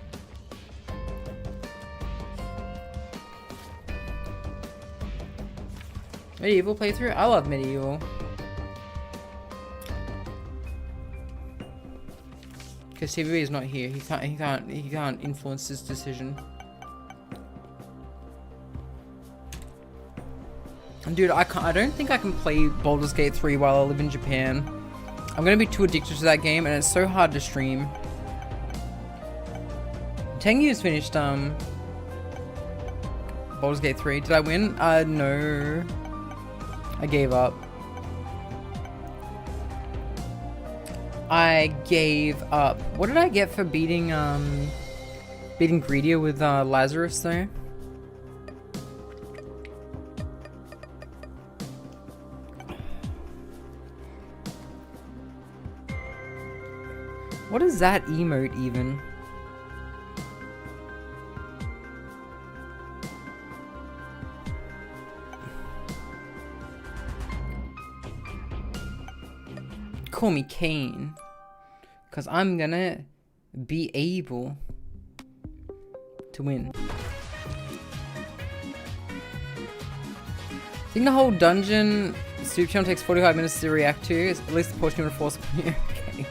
Medieval playthrough? I love medieval. Because CBB is not here. He can't influence this decision. And dude, I don't think I can play Baldur's Gate 3 while I live in Japan. I'm gonna be too addicted to that game, and it's so hard to stream. Tengyu's finished Baldur's Gate 3. Did I win? No. I gave up. I gave up. What did I get for beating Greedier with Lazarus though? What is that emote even? Call me Cain, because I'm gonna be able to win. I think the whole dungeon soup channel takes 45 minutes to react to. At least the portion you want to force me. Okay.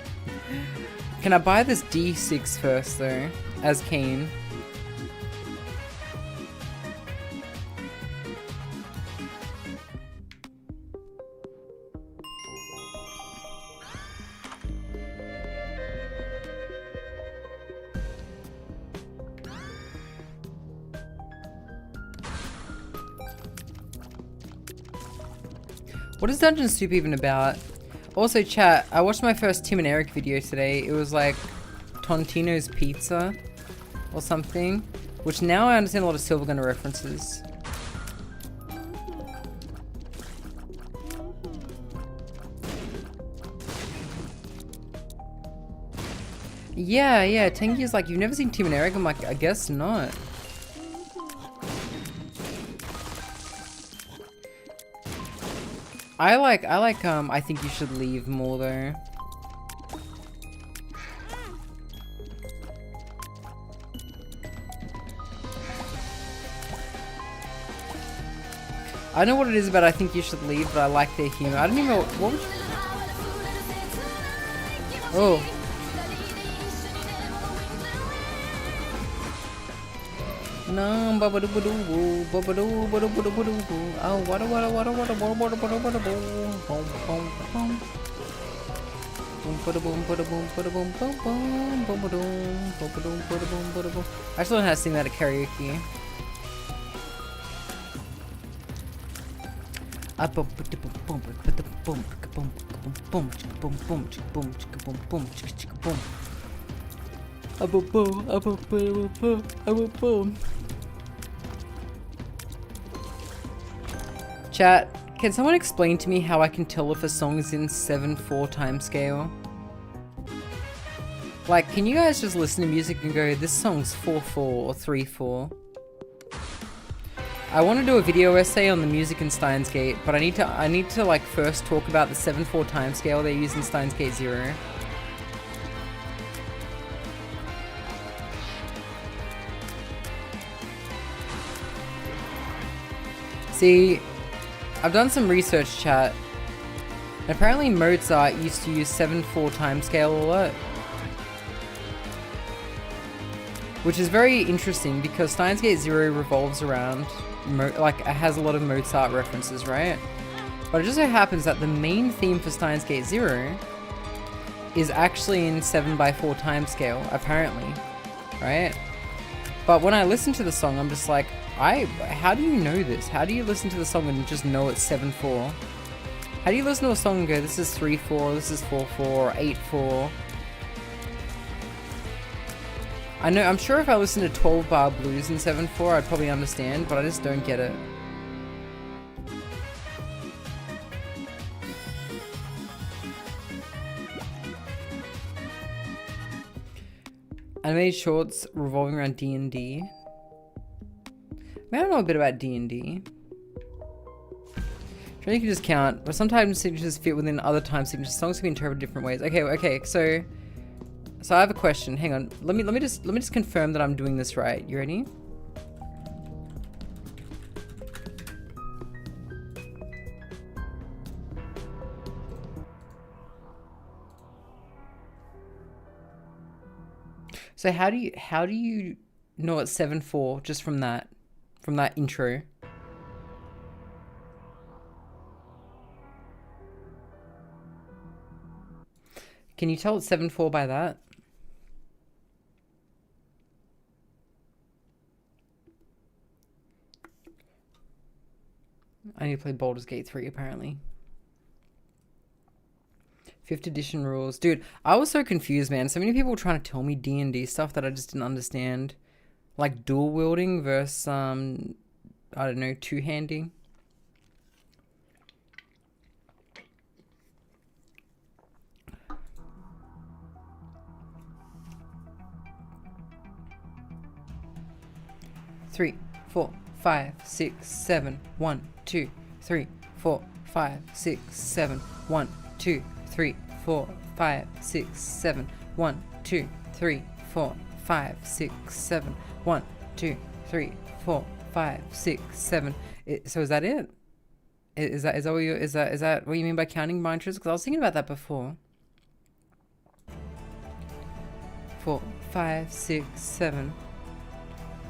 Can I buy this D6 first though, as Cain? What is Dungeon Soup even about? Also chat, I watched my first Tim and Eric video today. It was like Tontino's Pizza or something, which now I understand a lot of Silver Gunner references. Yeah, Tengi's like, you've never seen Tim and Eric? I'm like, I guess not. I think you should leave more though. I know what it is about I think you should leave, but I like their humor. I don't even know what would you... Oh. No, babadoo, babadoo, babadoo. Oh, what. I just learned how to sing that at karaoke. Chat, can someone explain to me how I can tell if a song is in 7/4 time scale? Like, can you guys just listen to music and go, this song's 4/4 or 3/4? I want to do a video essay on the music in Steins Gate, but I need to like first talk about the 7/4 time scale they use in Steins Gate 0. See, I've done some research, chat, and apparently Mozart used to use 7/4 time scale a lot. Which is very interesting because Steins Gate 0 revolves around, like, it has a lot of Mozart references, right? But it just so happens that the main theme for Steins Gate 0 is actually in 7/4 time scale, apparently, right? But when I listen to the song, I'm just like, how do you know this? How do you listen to the song and just know it's 7/4? How do you listen to a song and go, this is 3/4, this is 4/4, 8/4? I know, I'm sure if I listen to 12 Bar Blues in 7/4, I'd probably understand, but I just don't get it. Animated shorts revolving around D&D. I don't know a bit about D&D. Sure, you can just count, but sometimes signatures fit within other time signatures. Songs can be interpreted different ways. Okay, so I have a question. Hang on. Let me just confirm that I'm doing this right. You ready? So how do you know it's 7/4 just from that intro? Can you tell it's 7/4 by that? I need to play Baldur's Gate 3 apparently. 5th edition rules. Dude, I was so confused, man. So many people were trying to tell me D&D stuff that I just didn't understand. Like dual wielding versus, I don't know, two-handing. Three, 4, 5, 6, 7, 1, 2, 3, 4, 5, 6, 7, 1, 2, 3, 4, 5, 6, 7, 1, 2, 3, 4, 5, 6, 7, 1, 2, 3, 4, 5, 6, 7. So is that it? Is that what you mean by counting mantras? Because I was thinking about that before. 4, 5, 6, 7.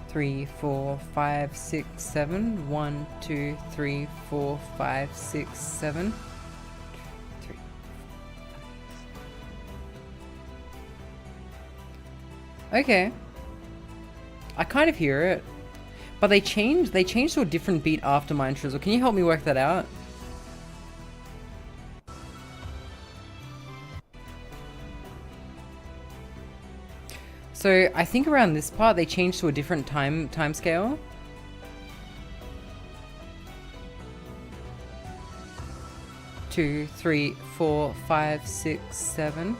3, 4, 5, 6, 7. 1, 2, 3, 4, 5, 6, 7. 3. Okay. I kind of hear it. But they changed to a different beat after Mind Trizzle. Can you help me work that out? So I think around this part they changed to a different time scale. Two, 3, 4, 5, 6, 7.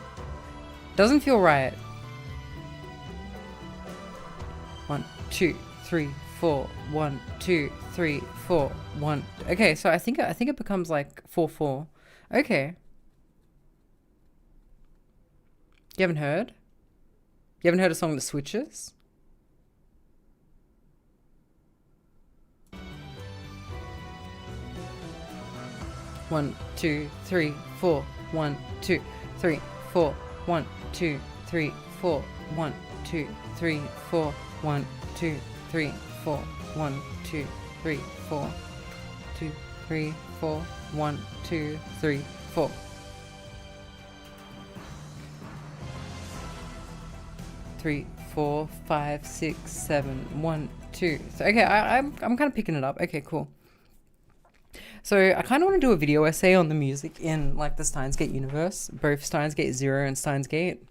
Doesn't feel right. 1, 2, 3, 4. 1, 2, 3, 4. 1. Okay, so I think it becomes like 4, 4. Okay. You haven't heard? You haven't heard a song that switches? One, 2, 3, 4. 1, 2, 3, 4. 1, 2, 3, 4. 1, 2, 3, 4. 1, 2, 3, 4. 1, 2, 3, 4. 2, 3, 4. 1, 2, 3, 4. 3, 4, 5, 6, 7, 1, 2. So okay, I'm kind of picking it up. Okay, cool. So I kind of want to do a video essay on the music in like the Steins Gate universe, both Steins Gate 0 and Steins Gate,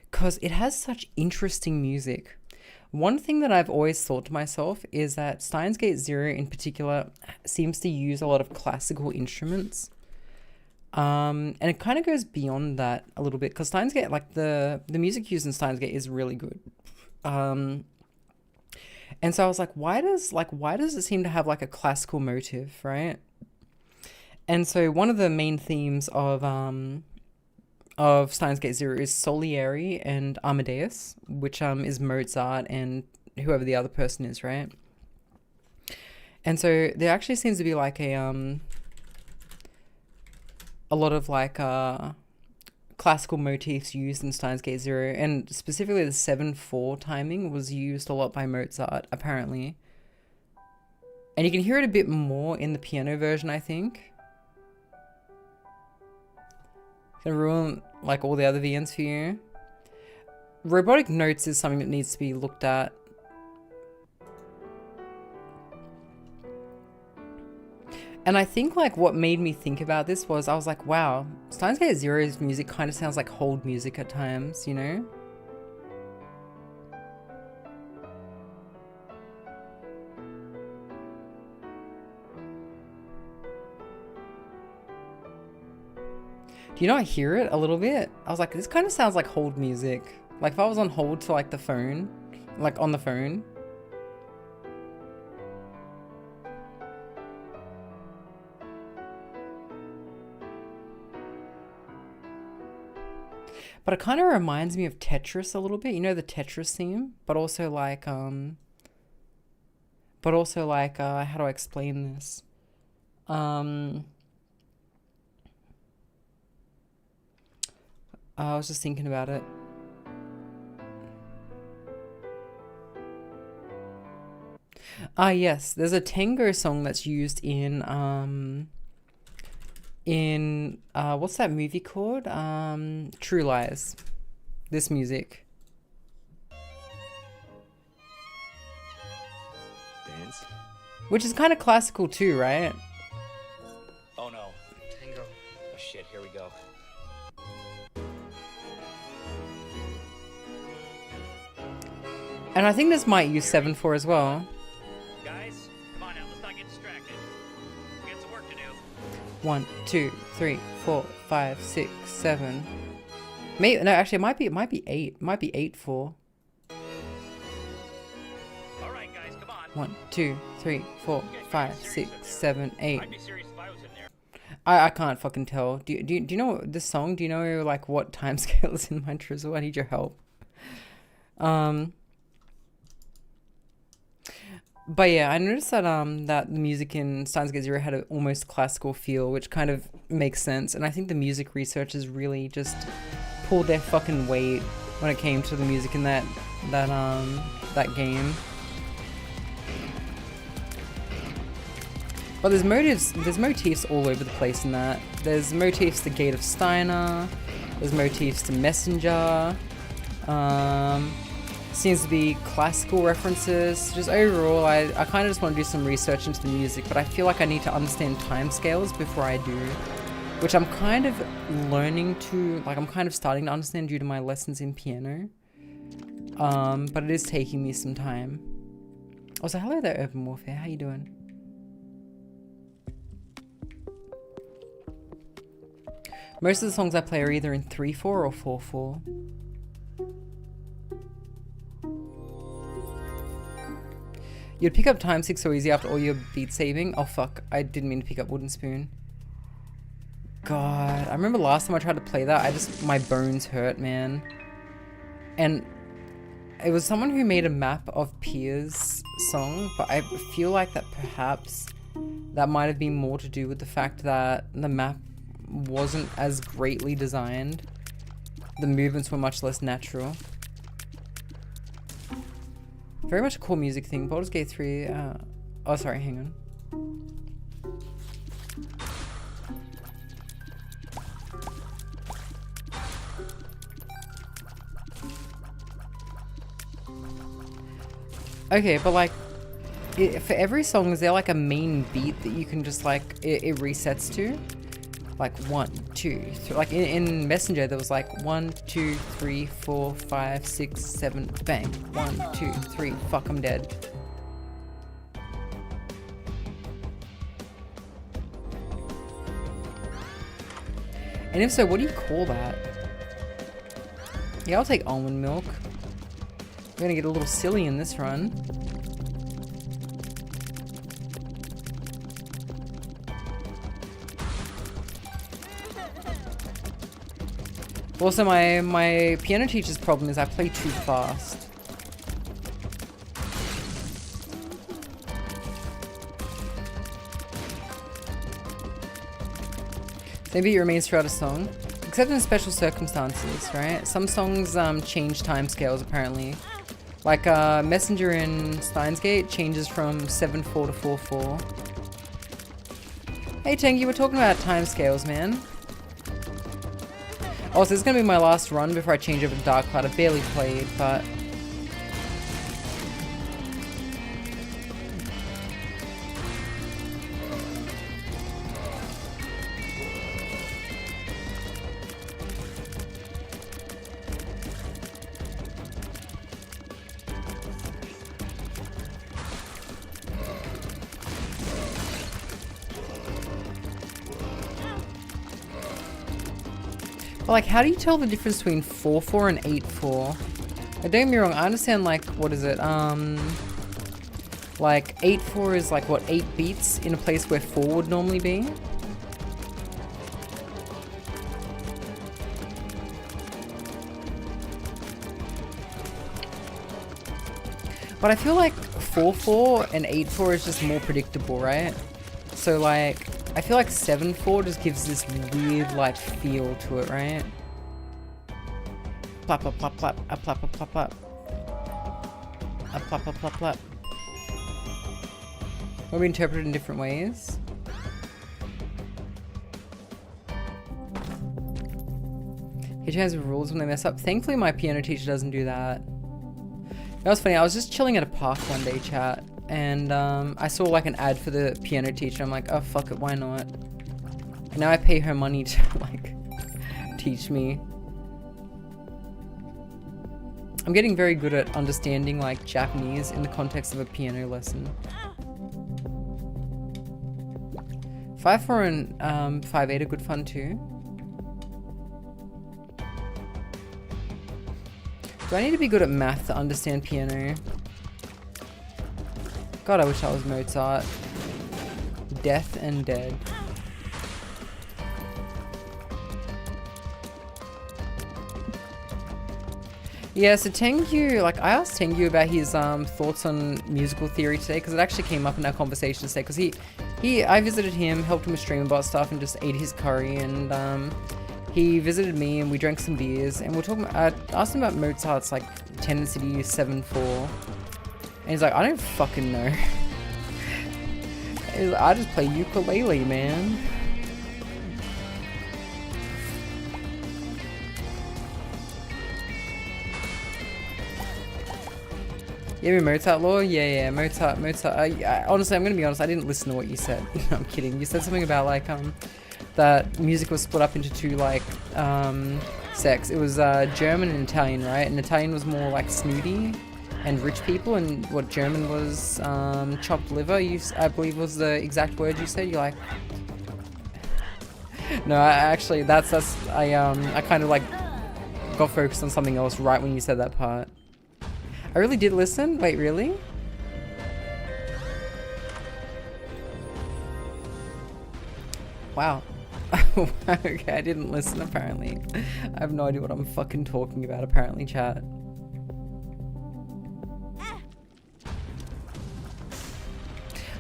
because it has such interesting music. One thing that I've always thought to myself is that Steins Gate 0 in particular seems to use a lot of classical instruments. And it kind of goes beyond that a little bit, because Steins Gate, like the music used in Steins Gate is really good. And so I was like, why does it seem to have like a classical motive, right? And so one of the main themes of Steins Gate 0 is Salieri and Amadeus, which is Mozart and whoever the other person is, right? And so there actually seems to be like a lot of like classical motifs used in Steins Gate 0, and specifically the 7/4 timing was used a lot by Mozart, apparently. And you can hear it a bit more in the piano version, I think. Gonna ruin like all the other VNs for you. Robotic notes is something that needs to be looked at. And I think like what made me think about this was I was like, wow, Steins Gate 0's music kind of sounds like hold music at times, you know? Do you not hear it a little bit? I was like, this kind of sounds like hold music. Like if I was on hold to like the phone, like on the phone. But it kind of reminds me of Tetris a little bit. You know, the Tetris theme, but also like how do I explain this? I was just thinking about it. Yes, there's a tango song that's used in what's that movie called? True Lies. This music. Dance? Which is kind of classical too, right? Oh no. Tango. Oh shit, here we go. And I think this might use 7/4 as well. Guys, come on now, let's not get distracted. We got some work to do. 1, 2, 3, 4, 5, 6, 7. Maybe no, actually, it might be 8. It might be 8/4. All right, guys, come on. 1, 2, 3, 4, 5, 6, 7, 8. I'd be serious if I was in there. I can't fucking tell. Do you know this song? Do you know like what time scale is in my drizzle? I need your help. But yeah, I noticed that that the music in Steins Gate 0 had an almost classical feel, which kind of makes sense. And I think the music researchers really just pulled their fucking weight when it came to the music in that game. But there's motifs all over the place in that. There's motifs to Gate of Steiner. There's motifs to Messenger. Seems to be classical references. Just overall, I kind of just want to do some research into the music, but I feel like I need to understand timescales before I do, which I'm kind of learning to, like I'm kind of starting to understand due to my lessons in piano. But it is taking me some time. Also, hello there, Urban Warfare. How you doing? Most of the songs I play are either in 3/4 or 4/4. You'd pick up Time 6 so easy after all your beat saving. Oh fuck, I didn't mean to pick up Wooden Spoon. God, I remember last time I tried to play that, my bones hurt, man. And it was someone who made a map of Pia's song, but I feel like that perhaps that might have been more to do with the fact that the map wasn't as greatly designed. The movements were much less natural. Very much a cool music thing. Baldur's Gate 3, oh sorry, hang on. Okay, but like, for every song, is there like a main beat that you can just like, it resets to? Like 1, 2, 3. Like in Messenger, there was like 1, 2, 3, 4, 5, 6, 7, bang. 1, 2, 3, fuck, I'm dead. And if so, what do you call that? Yeah, I'll take almond milk. We're gonna get a little silly in this run. Also, my piano teacher's problem is I play too fast. Maybe it remains throughout a song. Except in special circumstances, right? Some songs change timescales apparently. Like Messenger in 𝓢𝓞𝓒𝓘𝓐𝓛𝓢 changes from 7/4 to 4/4. Hey Tengi, we're talking about timescales, man. Also, this is gonna be my last run before I change over to Dark Cloud. I barely played, but like, how do you tell the difference between 4/4 and 8/4? Don't get me wrong, I understand, like, what is it? Like, 8/4 is like, what, 8 beats in a place where 4 would normally be? But I feel like 4/4 and 8/4 is just more predictable, right? So, like, I feel like 7/4 just gives this weird, like, feel to it, right? Plap, plap, plap, plap, a plap, plap, plap, plap. A plap, plap, plap, plap. Will be interpreted in different ways. He changes rules when they mess up. Thankfully, my piano teacher doesn't do that. That was funny. I was just chilling at a park one day, chat. And I saw like an ad for the piano teacher. I'm like, oh fuck it, why not? And now I pay her money to like teach me. I'm getting very good at understanding like Japanese in the context of a piano lesson. 5/4 and 5/8 are good fun too. Do I need to be good at math to understand piano? God, I wish I was Mozart. Death and dead. Yeah, so Tengu, like, I asked Tengu about his thoughts on musical theory today, because it actually came up in our conversation today, because I visited him, helped him with stream-bot stuff, and just ate his curry, and he visited me, and we drank some beers, and we're talking, I asked him about Mozart's, like, tendency to use 7/4. And he's like, I don't fucking know. He's like, I just play ukulele, man. You mean Mozart lore? Yeah, Mozart. Honestly, I'm gonna be honest, I didn't listen to what you said. No, I'm kidding. You said something about, like, that music was split up into two, like, sects. It was German and Italian, right? And Italian was more, like, snooty and rich people, and what German was chopped liver, I believe was the exact word you said. You're like, no, actually I kind of like got focused on something else right when you said that part. I really did listen. Wait, really? Wow. Okay, I didn't listen apparently. I have no idea what I'm fucking talking about apparently, chat.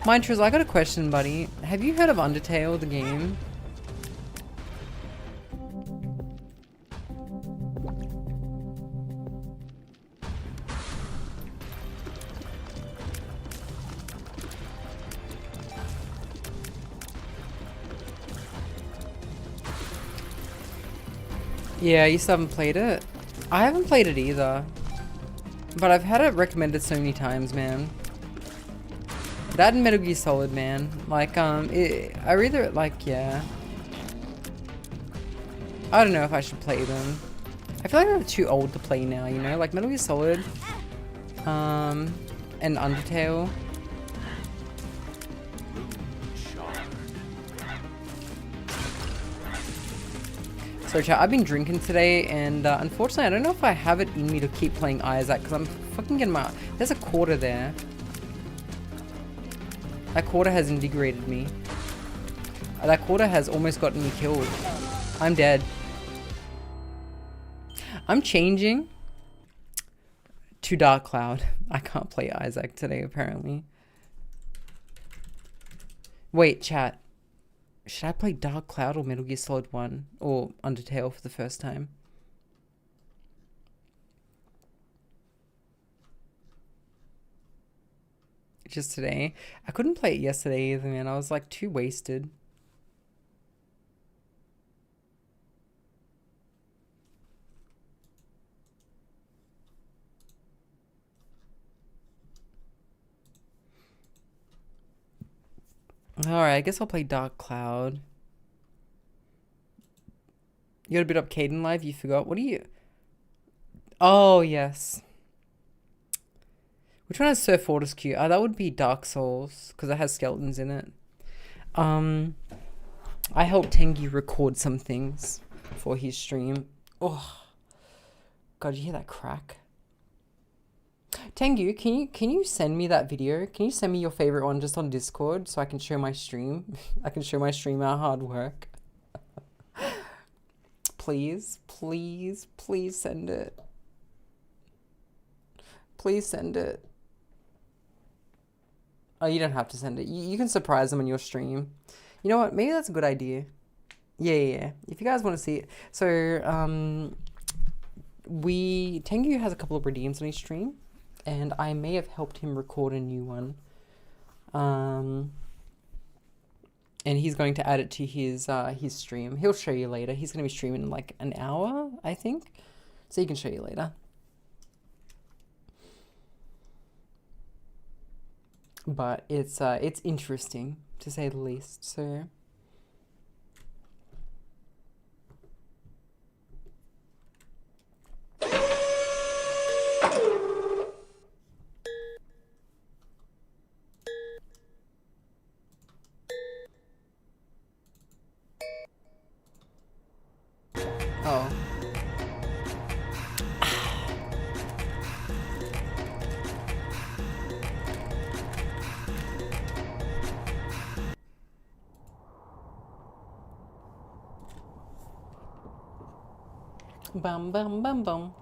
Mindtruz, I got a question, buddy. Have you heard of Undertale, the game? Yeah, you still haven't played it? I haven't played it either. But I've had it recommended so many times, man. That and Metal Gear Solid, man. Like, I really, like, yeah. I don't know if I should play them. I feel like I'm too old to play now, you know? Like, Metal Gear Solid, and Undertale. So chat, I've been drinking today, and unfortunately I don't know if I have it in me to keep playing Isaac, because I'm fucking getting my... There's a quarter there. That quarter has invigorated me. That quarter has almost gotten me killed. I'm dead. I'm changing to 𝓢𝓞𝓒. I can't play Isaac today, apparently. Wait, chat. Should I play 𝓢𝓞𝓒 or Metal Gear Solid 1 or Undertale for the first time? Just today. I couldn't play it yesterday either, man. I was like too wasted. Alright, I guess I'll play 𝓢𝓞𝓒. You got a bit up Caden Live? You forgot? What are you... Oh, yes. Which one has Sir Fortescue? Oh, that would be Dark Souls, because it has skeletons in it. I helped Tengi record some things for his stream. Oh, God, you hear that crack? Tengu, can you send me that video? Can you send me your favorite one just on Discord so I can show my stream? I can show my stream our hard work. Please, please, please send it. Please send it. Oh, you don't have to send it. You can surprise them on your stream. You know what? Maybe that's a good idea. Yeah. If you guys want to see it. So, Tengu has a couple of redeems on his stream. And I may have helped him record a new one. And he's going to add it to his stream. He'll show you later. He's going to be streaming in like an hour, I think. So he can show you later. But it's interesting, to say the least, so... Oh. Bum bum bum bum.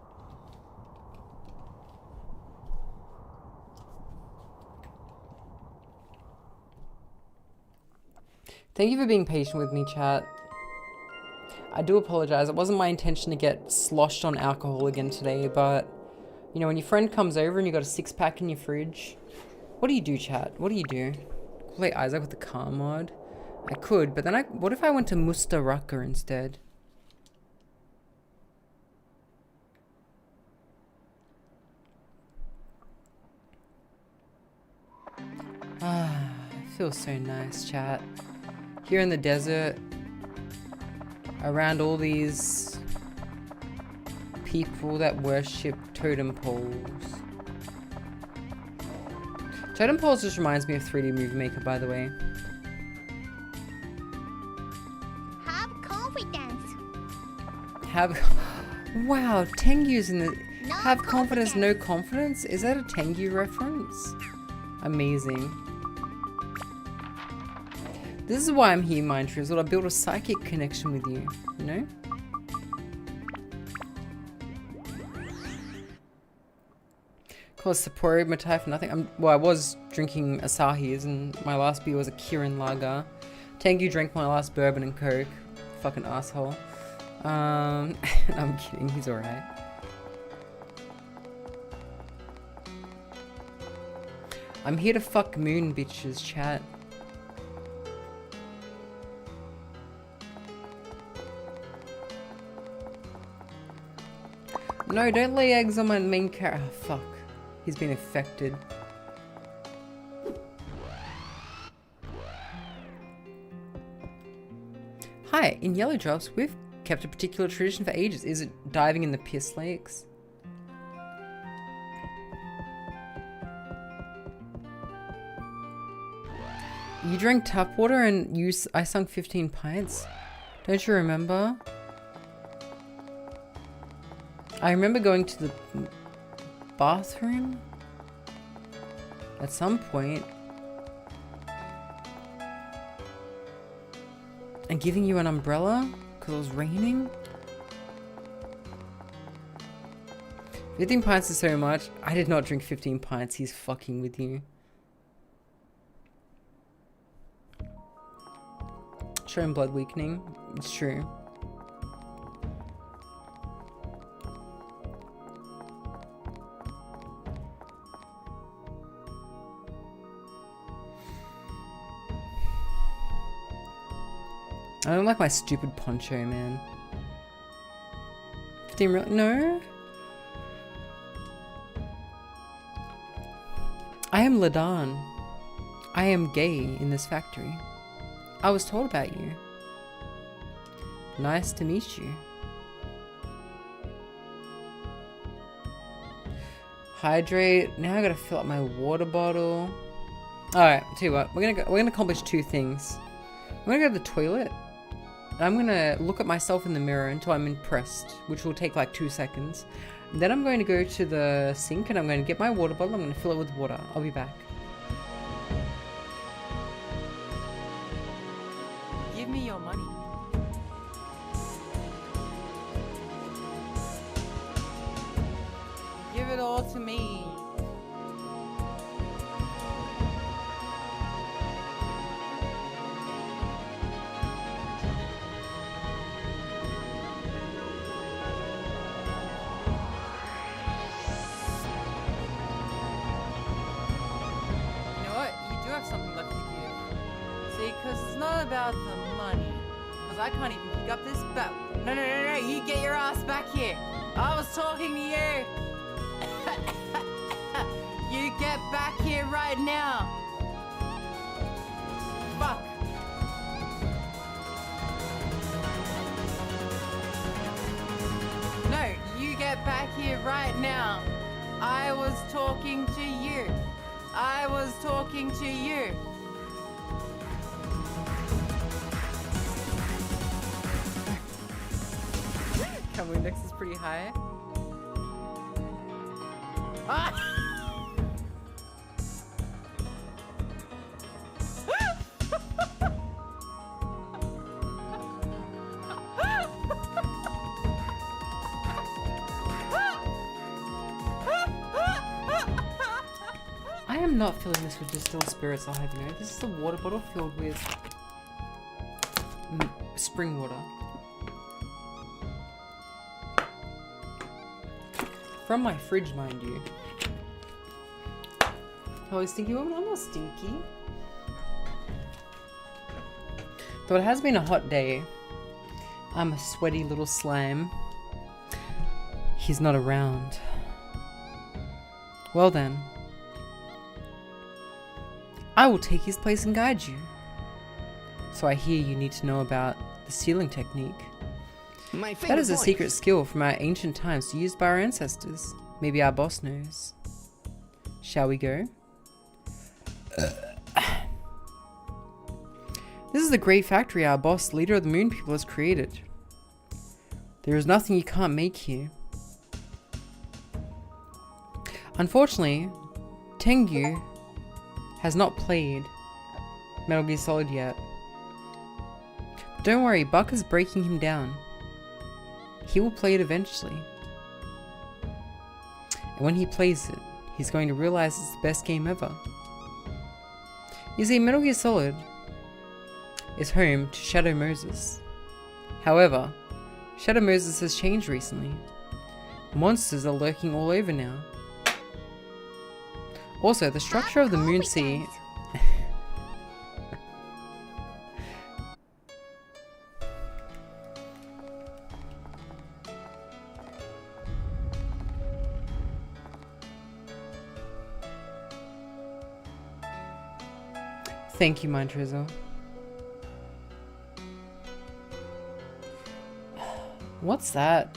Thank you for being patient with me, chat. I do apologize. It wasn't my intention to get sloshed on alcohol again today, but you know, when your friend comes over and you got a 6-pack in your fridge, what do you do, chat? What do you do? Play Isaac with the car mod? I could, but then what if I went to 𝓢𝓞𝓒𝓘𝓐𝓛𝓢 instead? Ah, it feels so nice, chat. Here in the desert, around all these people that worship totem poles. Totem poles just reminds me of 3D Movie Maker, by the way. Have confidence. Wow, Tengu's in the... No have confidence, no confidence? Is that a Tengu reference? Amazing. This is why I'm here, Mind Trizzle. I built a psychic connection with you, you know? Cause Sapporo Matai for nothing. Well, I was drinking Asahi's and my last beer was a Kirin Lager. Tengu drank my last bourbon and coke. Fucking asshole. I'm kidding, he's alright. I'm here to fuck moon bitches, chat. No, don't lay eggs on my main character. Oh, fuck. He's been affected. Hi, in Yellow Drops, we've kept a particular tradition for ages. Is it diving in the piss lakes? You drank tap water and I sunk 15 pints? Don't you remember? I remember going to the bathroom at some point and giving you an umbrella because it was raining. 15 pints is so much. I did not drink 15 pints. He's fucking with you. Showing blood weakening. It's true. I don't like my stupid poncho, man. 15 real? No? I am 𝓢𝓞𝓒𝓘𝓐𝓛𝓢. I am gay in this factory. I was told about you. Nice to meet you. Hydrate. Now I gotta fill up my water bottle. Alright, tell you what, we're gonna accomplish two things. I'm gonna go to the toilet. And I'm gonna look at myself in the mirror until I'm impressed, which will take like 2 seconds. And then I'm going to go to the sink and I'm going to get my water bottle. I'm going to fill it with water. I'll be back. Give me your money. Give it all to me. Something left to give. See, because it's not about the money. Because I can't even pick up this bat. No, you get your ass back here. I was talking to you. You get back here right now. Fuck. No, you get back here right now. I was talking to you. I was talking to you. Come index is pretty high. Ah! I am not filling this with distilled spirits, I'll have you know. This is a water bottle filled with spring water. From my fridge, mind you. Oh, stinky woman? I'm not stinky. Though it has been a hot day. I'm a sweaty little slime. He's not around. Well then. I will take his place and guide you. So I hear you need to know about the sealing technique. That is a secret skill from our ancient times used by our ancestors. Maybe our boss knows. Shall we go? This is the great factory our boss, leader of the moon people, has created. There is nothing you can't make here. Unfortunately, Tengu has not played Metal Gear Solid yet. But don't worry, Buck is breaking him down. He will play it eventually. And when he plays it, he's going to realize it's the best game ever. You see, Metal Gear Solid is home to Shadow Moses. However, Shadow Moses has changed recently. Monsters are lurking all over now. Also, the structure of the Moon Sea... Thank you, Mind Trizzle. What's that?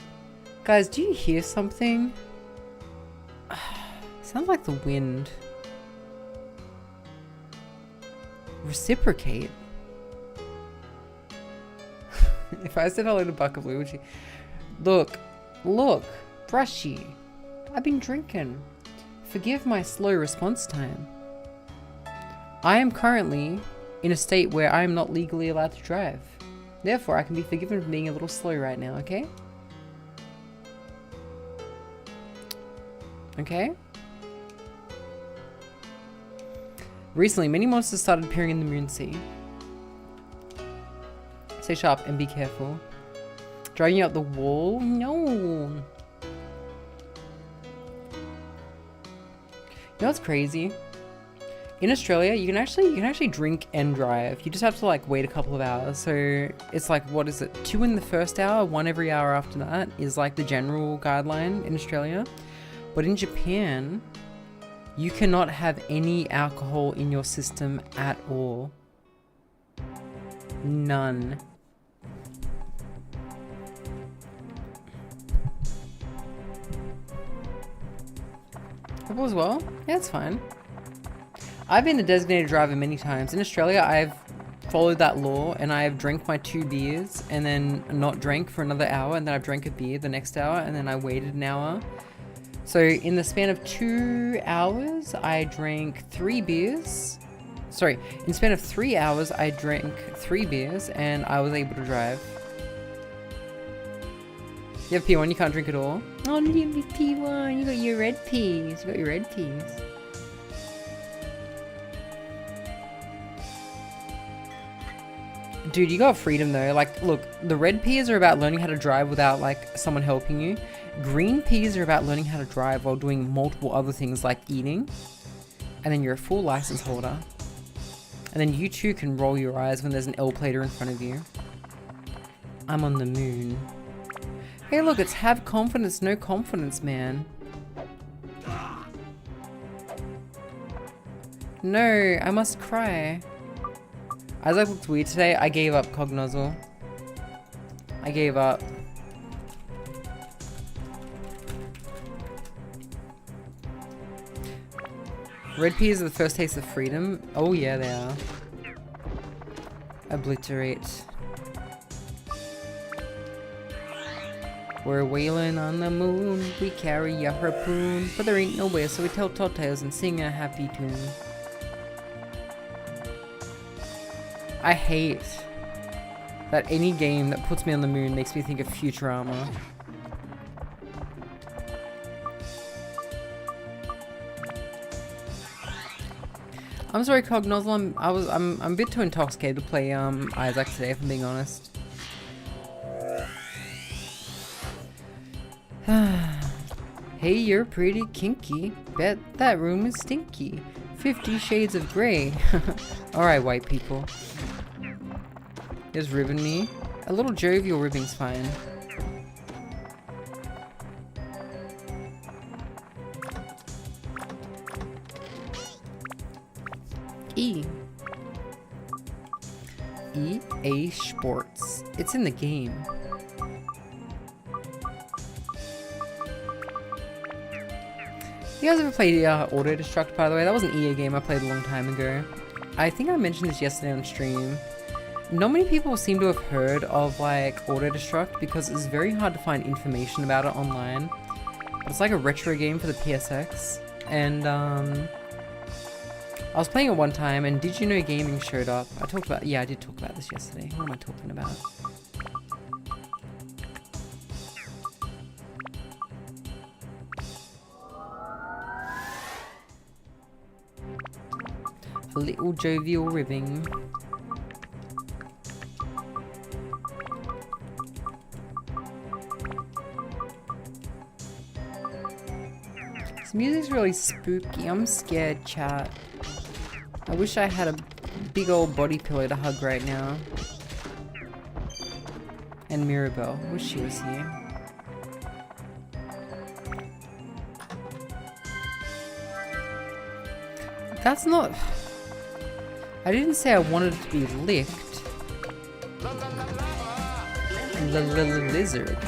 Guys, do you hear something? Sounds like the wind. Reciprocate? If I said hello to Bucket Blue, would she... Look, Brushy. I've been drinking. Forgive my slow response time. I am currently in a state where I am not legally allowed to drive. Therefore, I can be forgiven for being a little slow right now, okay? Okay? Recently, many monsters started appearing in the Moon Sea. Stay sharp and be careful. Dragging out the wall? No. You know what's crazy? In Australia, you can actually drink and drive. You just have to like wait a couple of hours. So it's like, what is it? 2 in the first hour, 1 every hour after that is like the general guideline in Australia. But in Japan, you cannot have any alcohol in your system at all. None. Purple as well? Yeah, it's fine. I've been a designated driver many times. In Australia, I've followed that law and I've drank my 2 beers and then not drank for another hour, and then I've drank a beer the next hour, and then I waited an hour. So in the span of 2 hours, I drank 3 beers. Sorry, in the span of 3 hours, I drank 3 beers and I was able to drive. You have P1, you can't drink at all. Oh, you have P1, you got your red peas. You got your red peas. Dude, you got freedom though. Like, look, the red peas are about learning how to drive without like someone helping you. Green peas are about learning how to drive while doing multiple other things like eating. And then you're a full license holder. And then you too can roll your eyes when there's an L plater in front of you. I'm on the moon. Hey look, it's have confidence, no confidence, man. No, I must cry. Isaac looked weird today. I gave up, 𝓢𝓞𝓒𝓢. I gave up. Red peas are the first taste of freedom. Oh yeah, they are. Obliterate. We're wailing on the moon. We carry a harpoon, but there ain't nowhere, so we tell tall tales and sing a happy tune. I hate that any game that puts me on the moon makes me think of Futurama. I'm sorry, 𝓢𝓞𝓒𝓢. I'm a bit too intoxicated to play Isaac today, if I'm being honest. Hey, you're pretty kinky. Bet that room is stinky. 50 Shades of Grey. Alright, white people. There's ribbing me. A little jovial ribbing's fine. EA Sports. It's in the game. You guys ever played Auto Destruct, by the way? That was an EA game I played a long time ago. I think I mentioned this yesterday on stream. Not many people seem to have heard of like Auto Destruct because it's very hard to find information about it online. But it's like a retro game for the PSX. And I was playing it one time and Did You Know Gaming showed up. I did talk about this yesterday. What am I talking about? A little jovial ribbing. This music's really spooky. I'm scared, chat. I wish I had a big old body pillow to hug right now. And Mirabelle. Wish she was here. That's not... I didn't say I wanted it to be licked. Lizard.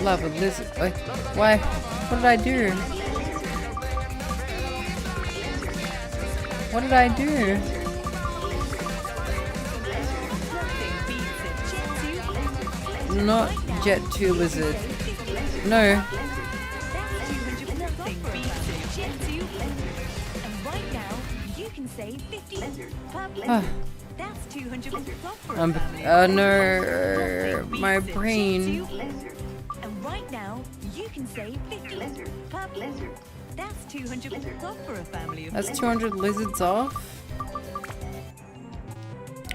Love a lizard. Like, why? What did I do? What did I do? Not Jet 2 Lizard. No. No, my brain. And right now, you can save 50 per lizard. That's 200 off for a family of That's 200 lizards off?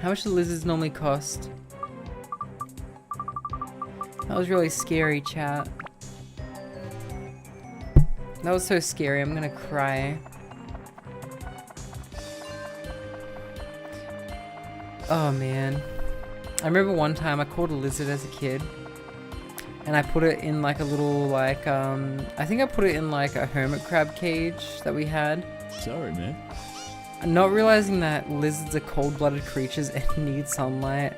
How much do lizards normally cost? That was really scary, chat. That was so scary, I'm gonna cry. Oh man. I remember one time I caught a lizard as a kid. And I put it in like a little like, I think I put it in like a hermit crab cage that we had. Sorry, man. Not realizing that lizards are cold-blooded creatures and need sunlight.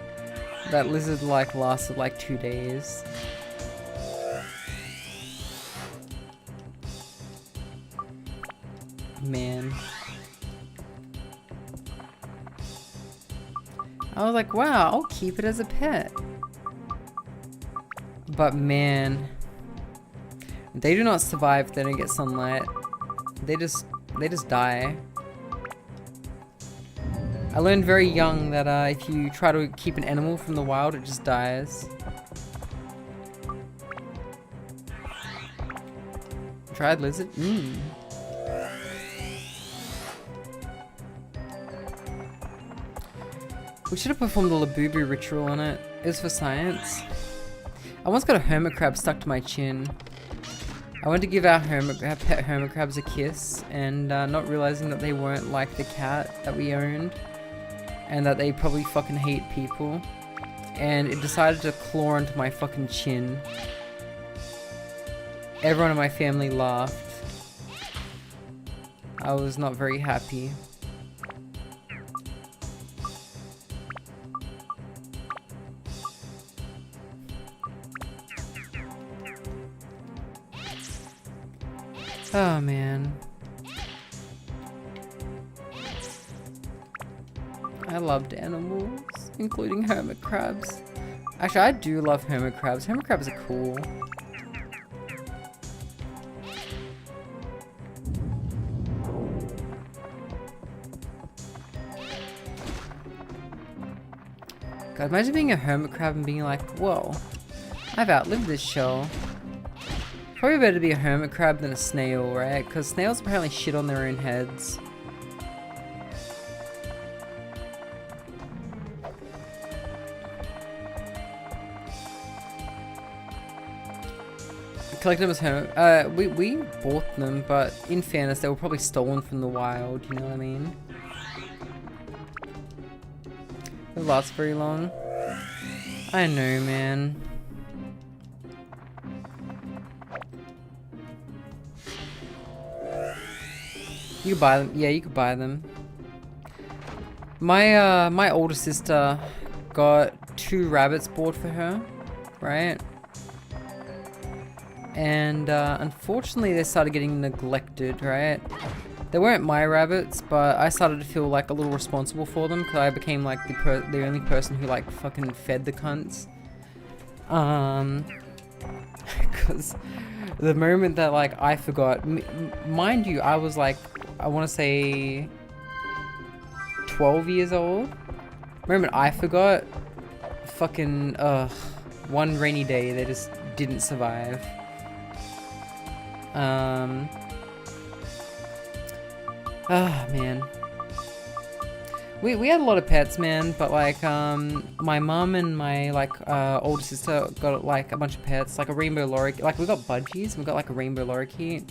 That lizard like lasted like 2 days. Man. I was like, wow, I'll keep it as a pet. But man, they do not survive if they don't get sunlight. They just die. I learned very young that if you try to keep an animal from the wild, it just dies. Tried lizard? We should have performed the Labubu ritual on it. It was for science. I once got a hermit crab stuck to my chin. I went to give our pet hermit crabs a kiss, and not realizing that they weren't like the cat that we owned, and that they probably fucking hate people, and it decided to claw into my fucking chin. Everyone in my family laughed. I was not very happy. Oh man. I loved animals, including hermit crabs. Actually, I do love hermit crabs. Hermit crabs are cool. God, imagine being a hermit crab and being like, whoa, I've outlived this show. Probably better to be a hermit crab than a snail, right? Because snails apparently shit on their own heads. Collect them as hermit. We bought them, but in fairness, they were probably stolen from the wild. You know what I mean? They don't last very long. I know, man. You could buy them. Yeah, you could buy them. My older sister got 2 rabbits bought for her, right? And unfortunately they started getting neglected, right? They weren't my rabbits, but I started to feel like a little responsible for them because I became like the only person who like fucking fed the cunts. Because the moment that like I forgot, mind you, I was like, I want to say 12 years old. The moment I forgot, fucking one rainy day they just didn't survive. Man. We had a lot of pets, man, but like my mum and my like older sister got like a bunch of pets, like a rainbow lorikeet. Like we got budgies, and we got like a rainbow lorikeet.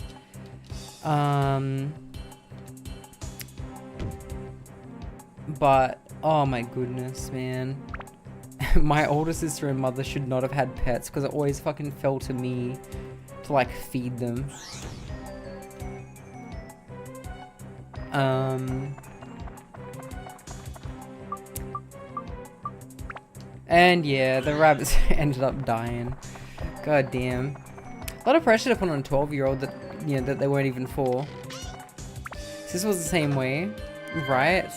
But oh my goodness, man. My older sister and mother should not have had pets because it always fucking fell to me to like feed them. And yeah, the rabbits ended up dying. God damn. A lot of pressure to put on a 12-year-old that, you know, that they weren't even for. So this was the same way, right?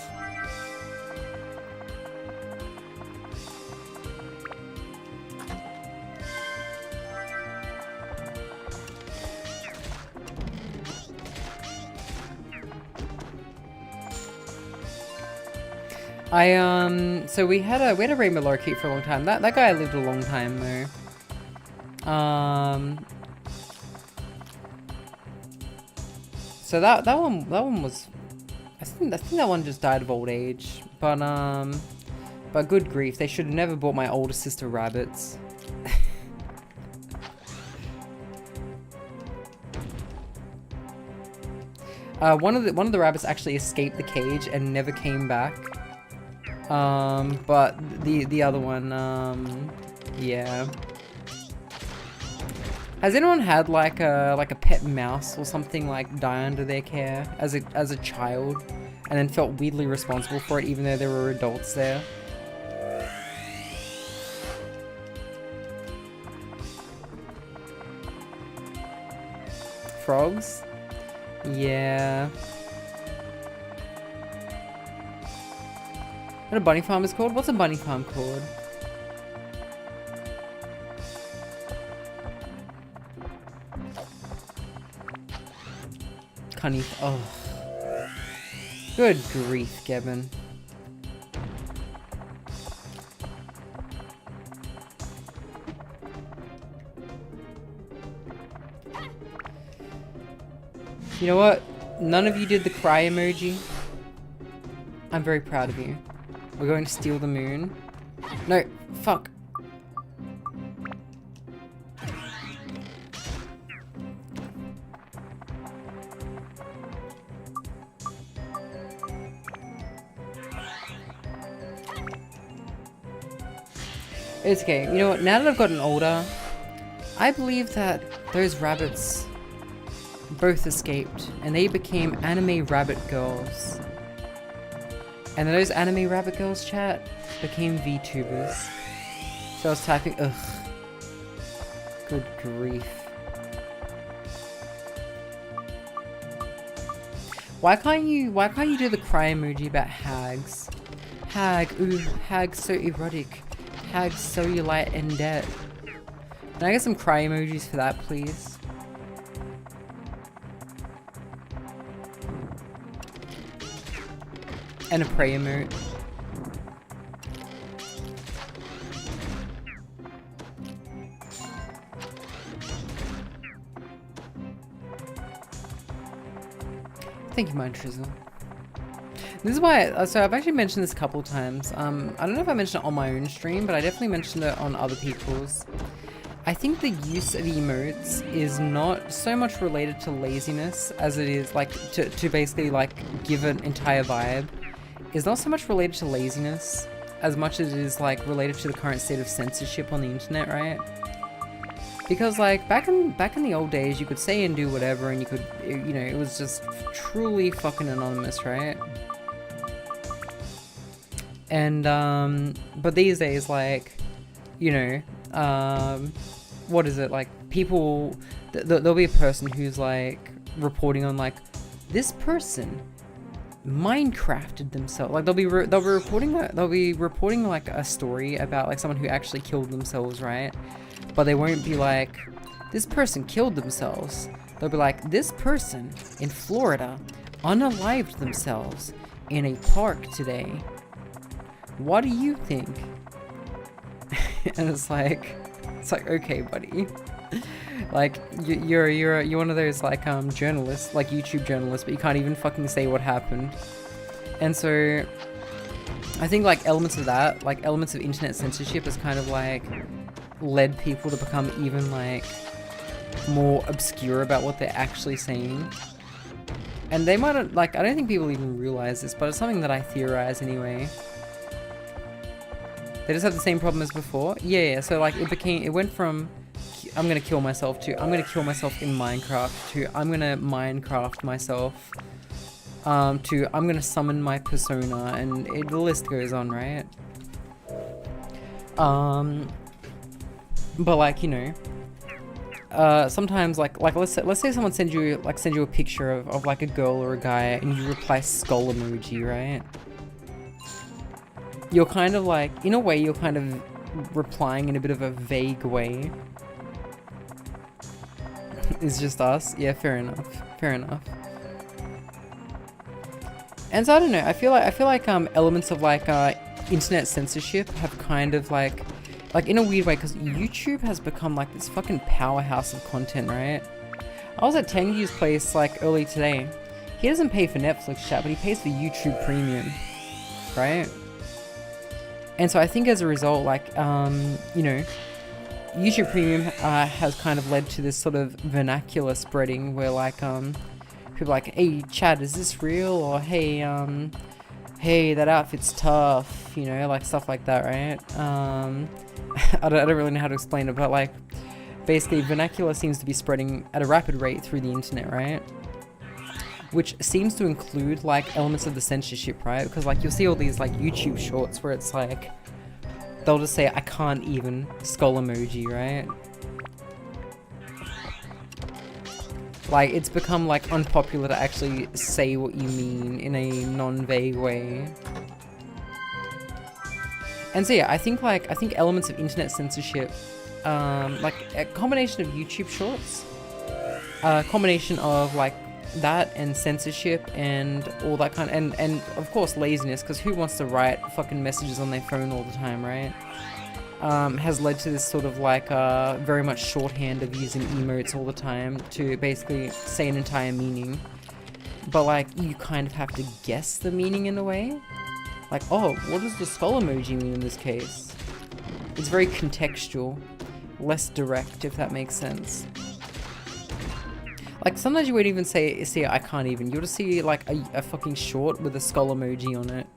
So we had a rainbow lorikeet for a long time. That guy lived a long time though. So that one was, I think that one just died of old age. But good grief, they should have never bought my older sister rabbits. One of the rabbits actually escaped the cage and never came back. But the other one, yeah. Has anyone had like a pet mouse or something like die under their care as a child, and then felt weirdly responsible for it even though there were adults there? Frogs? Yeah. What a bunny farm is called? What's a bunny farm called? Cunny. Oh. Good grief, Gavin. You know what? None of you did the cry emoji. I'm very proud of you. We're going to steal the moon. No, fuck. It's okay. You know what? Now that I've gotten older, I believe that those rabbits both escaped and they became anime rabbit girls. And then those anime rabbit girls, chat, became VTubers. So I was typing, ugh. Good grief. Why can't you do the cry emoji about hags? Hag, ooh, hag so erotic. Hag cellulite and dead. Can I get some cry emojis for that, please? And a pray emote. Thank you, Mind Trizzle. This is why, so I've actually mentioned this a couple times. I don't know if I mentioned it on my own stream, but I definitely mentioned it on other people's. I think the use of emotes is not so much related to laziness as it is like to basically like give an entire vibe. Is not so much related to laziness as much as it is like related to the current state of censorship on the internet, right? Because like back in the old days, you could say and do whatever, and you could, you know, it was just truly fucking anonymous, right? And but these days, like, you know, what is it, like, people, there'll be a person who's like reporting on like this person Minecrafted themselves. Like they'll be reporting like a story about like someone who actually killed themselves, right? But they won't be like, this person killed themselves. They'll be like, this person in Florida unalived themselves in a park today. What do you think? And it's like okay, buddy. Like you're one of those like journalists, like YouTube journalists, but you can't even fucking say what happened. And so I think like elements of that, like elements of internet censorship, has kind of like led people to become even like more obscure about what they're actually saying. And they might not, like, I don't think people even realize this, but it's something that I theorize anyway. They just have the same problem as before. Yeah, so like it went from I'm gonna kill myself to I'm gonna kill myself in Minecraft to I'm gonna Minecraft myself to I'm gonna summon my persona, and the list goes on, right? But like, you know, sometimes like let's say someone sends you a picture of like a girl or a guy, and you reply skull emoji, right? You're kind of like, in a way, you're kind of replying in a bit of a vague way. It's just us? Yeah, fair enough. Fair enough. And so I don't know, I feel like elements of like internet censorship have kind of like in a weird way, because YouTube has become like this fucking powerhouse of content, right? I was at Tengyu's place like early today. He doesn't pay for Netflix chat, but he pays for YouTube Premium, right? And so I think as a result, like, you know, YouTube Premium has kind of led to this sort of vernacular spreading where like, people are like, hey, Chad, is this real? Or hey, hey, that outfit's tough, you know, like stuff like that, right? I don't really know how to explain it, but like, basically vernacular seems to be spreading at a rapid rate through the internet, right? Which seems to include like elements of the censorship, right? Because like you'll see all these like YouTube shorts where it's like, they'll just say, I can't even, skull emoji, right? Like, it's become like unpopular to actually say what you mean in a non-vague way. And so yeah, I think elements of internet censorship, like a combination of YouTube shorts, a combination of like that and censorship and all that kind of, and of course laziness, because who wants to write fucking messages on their phone all the time, right? Has led to this sort of like very much shorthand of using emotes all the time to basically say an entire meaning, but like you kind of have to guess the meaning in a way. Like, oh, what does the skull emoji mean in this case? It's very contextual, less direct, if that makes sense. Like, sometimes you won't even see I can't even. You'll just see, like, a fucking short with a skull emoji on it.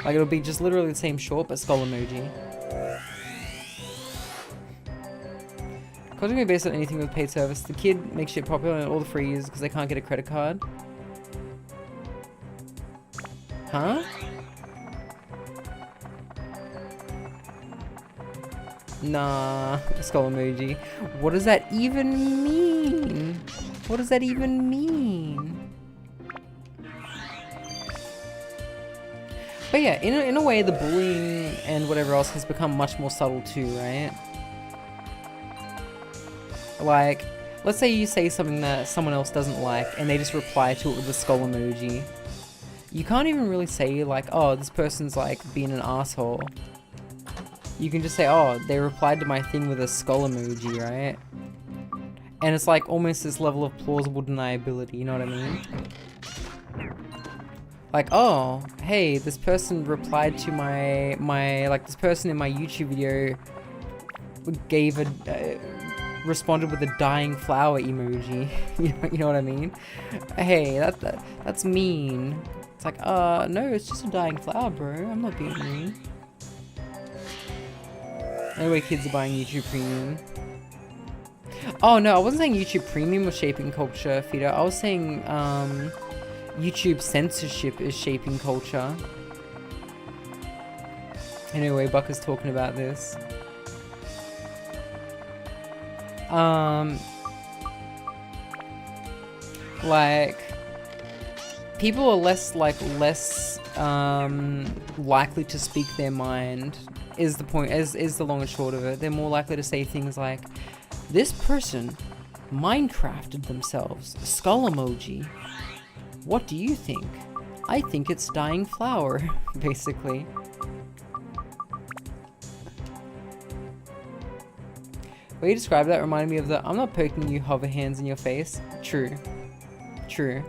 Like, it'll be just literally the same short, but skull emoji. Content based on anything with paid service. The kid makes shit popular and all the free users because they can't get a credit card. Huh? Nah, skull emoji. What does that even mean? What does that even mean? But yeah, in a way, the bullying and whatever else has become much more subtle too, right? Like, let's say you say something that someone else doesn't like, and they just reply to it with a skull emoji. You can't even really say like, oh, this person's like being an asshole. You can just say, oh, they replied to my thing with a skull emoji, right? And it's like almost this level of plausible deniability, you know what I mean? Like, oh, hey, this person replied to like this person in my YouTube video responded with a dying flower emoji. You know what I mean? Hey, that's mean. It's like, no, it's just a dying flower, bro. I'm not being mean. Anyway, kids are buying YouTube Premium. Oh no, I wasn't saying YouTube Premium was shaping culture, Fido. I was saying YouTube censorship is shaping culture. Anyway, Buck is talking about this. Like, people are less likely to speak their mind, is the point, is the long and short of it. They're more likely to say things like, this person Minecrafted themselves, skull emoji. What do you think? I think it's dying flower, basically. The way you described that reminded me of the I'm not poking you hover hands in your face. True. True.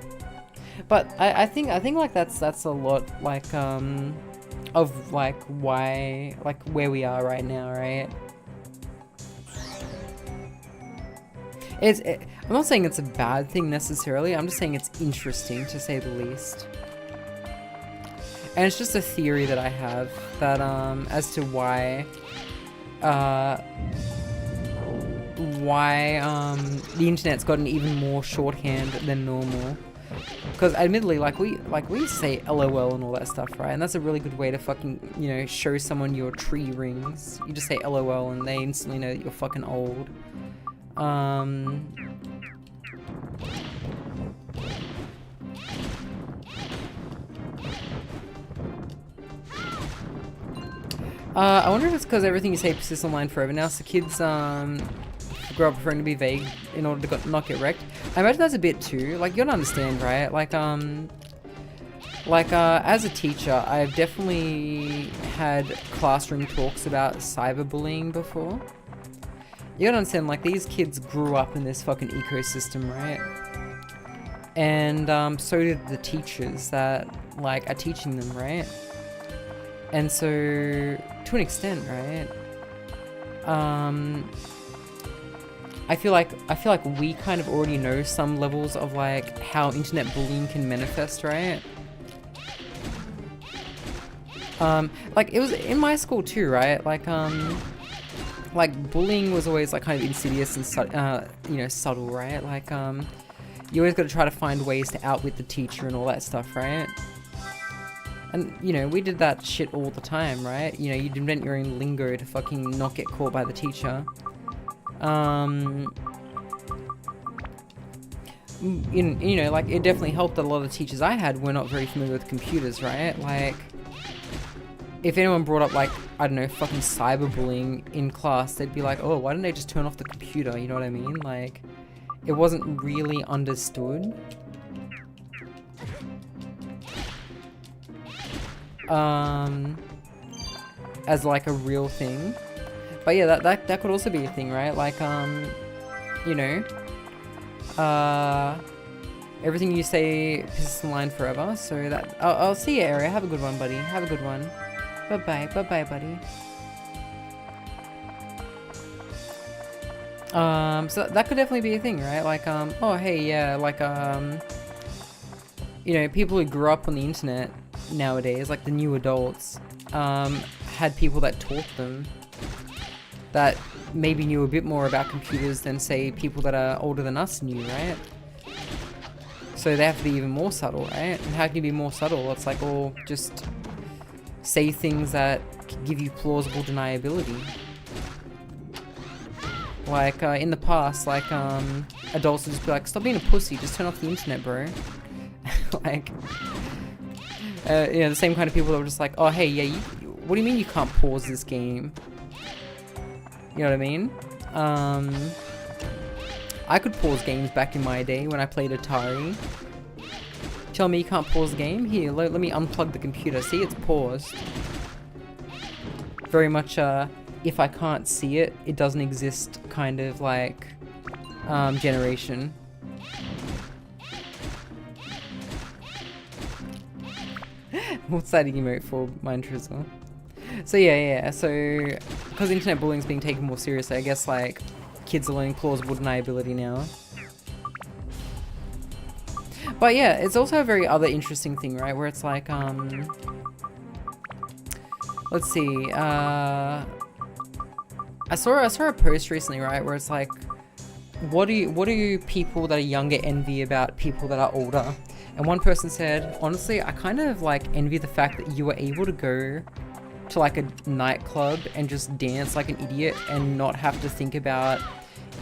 But I think like that's a lot like of like why, like where we are right now, right? I'm not saying it's a bad thing necessarily, I'm just saying it's interesting to say the least. And it's just a theory that I have that as to why the internet's gotten even more shorthand than normal. Because admittedly, like we say LOL and all that stuff, right? And that's a really good way to fucking, you know, show someone your tree rings. You just say LOL and they instantly know that you're fucking old. I wonder if it's because everything you say persists online forever now, so kids grow up preferring to be vague in order to not get wrecked. I imagine that's a bit too. Like, you gotta understand, right? Like, as a teacher, I've definitely had classroom talks about cyberbullying before. You gotta understand, like, these kids grew up in this fucking ecosystem, right? And so did the teachers that, like, are teaching them, right? And so, to an extent, right? I feel like we kind of already know some levels of like how internet bullying can manifest, right? Like it was in my school too, right? Like bullying was always like kind of insidious and you know, subtle, right? Like you always got to try to find ways to outwit the teacher and all that stuff, right? And, you know, we did that shit all the time, right? You know, you'd invent your own lingo to fucking not get caught by the teacher. You know, like, it definitely helped that a lot of the teachers I had were not very familiar with computers, right? Like, if anyone brought up, like, I don't know, fucking cyberbullying in class, they'd be like, oh, why didn't they just turn off the computer? You know what I mean? Like, it wasn't really understood. As like a real thing. But yeah, that could also be a thing, right? Like, you know, everything you say persists in line forever. So that, I'll see you, Area. Have a good one, buddy. Have a good one. Bye-bye. Bye-bye, buddy. So that could definitely be a thing, right? Like, oh, hey, yeah, like, you know, people who grew up on the internet nowadays, like the new adults, had people that taught them that maybe knew a bit more about computers than, say, people that are older than us knew, right? So they have to be even more subtle, right? And how can you be more subtle? It's like, all just say things that give you plausible deniability. Like, in the past, like, adults would just be like, stop being a pussy, just turn off the internet, bro. Like, you know, the same kind of people that were just like, oh, hey, yeah, what do you mean you can't pause this game? You know what I mean? I could pause games back in my day when I played Atari. Tell me you can't pause the game? Here, let me unplug the computer. See, it's paused. Very much, if I can't see it, it doesn't exist kind of, like, generation. What's that emote for, 𝓢𝓞𝓒𝓘𝓐𝓛𝓢? So yeah, so because internet bullying is being taken more seriously, I guess, like, kids are learning plausible deniability now. But yeah, it's also a very other interesting thing, right? Where it's like, let's see, I saw a post recently, right? Where it's like, what do people that are younger envy about people that are older? And one person said, honestly, I kind of like envy the fact that you were able to go to like a nightclub and just dance like an idiot and not have to think about,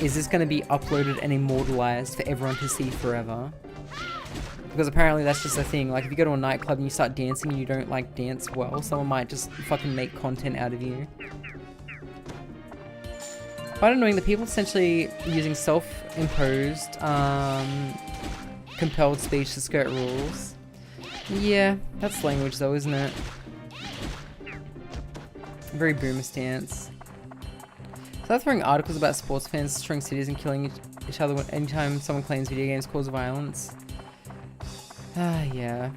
is this going to be uploaded and immortalized for everyone to see forever? Because apparently that's just a thing. Like, if you go to a nightclub and you start dancing and you don't like dance well, someone might just fucking make content out of you. Quite annoying that people essentially using self-imposed, compelled speech to skirt rules. Yeah, that's language though, isn't it? Very boomer stance. So throwing articles about sports fans destroying cities and killing each other anytime someone claims video games cause violence. Ah, yeah.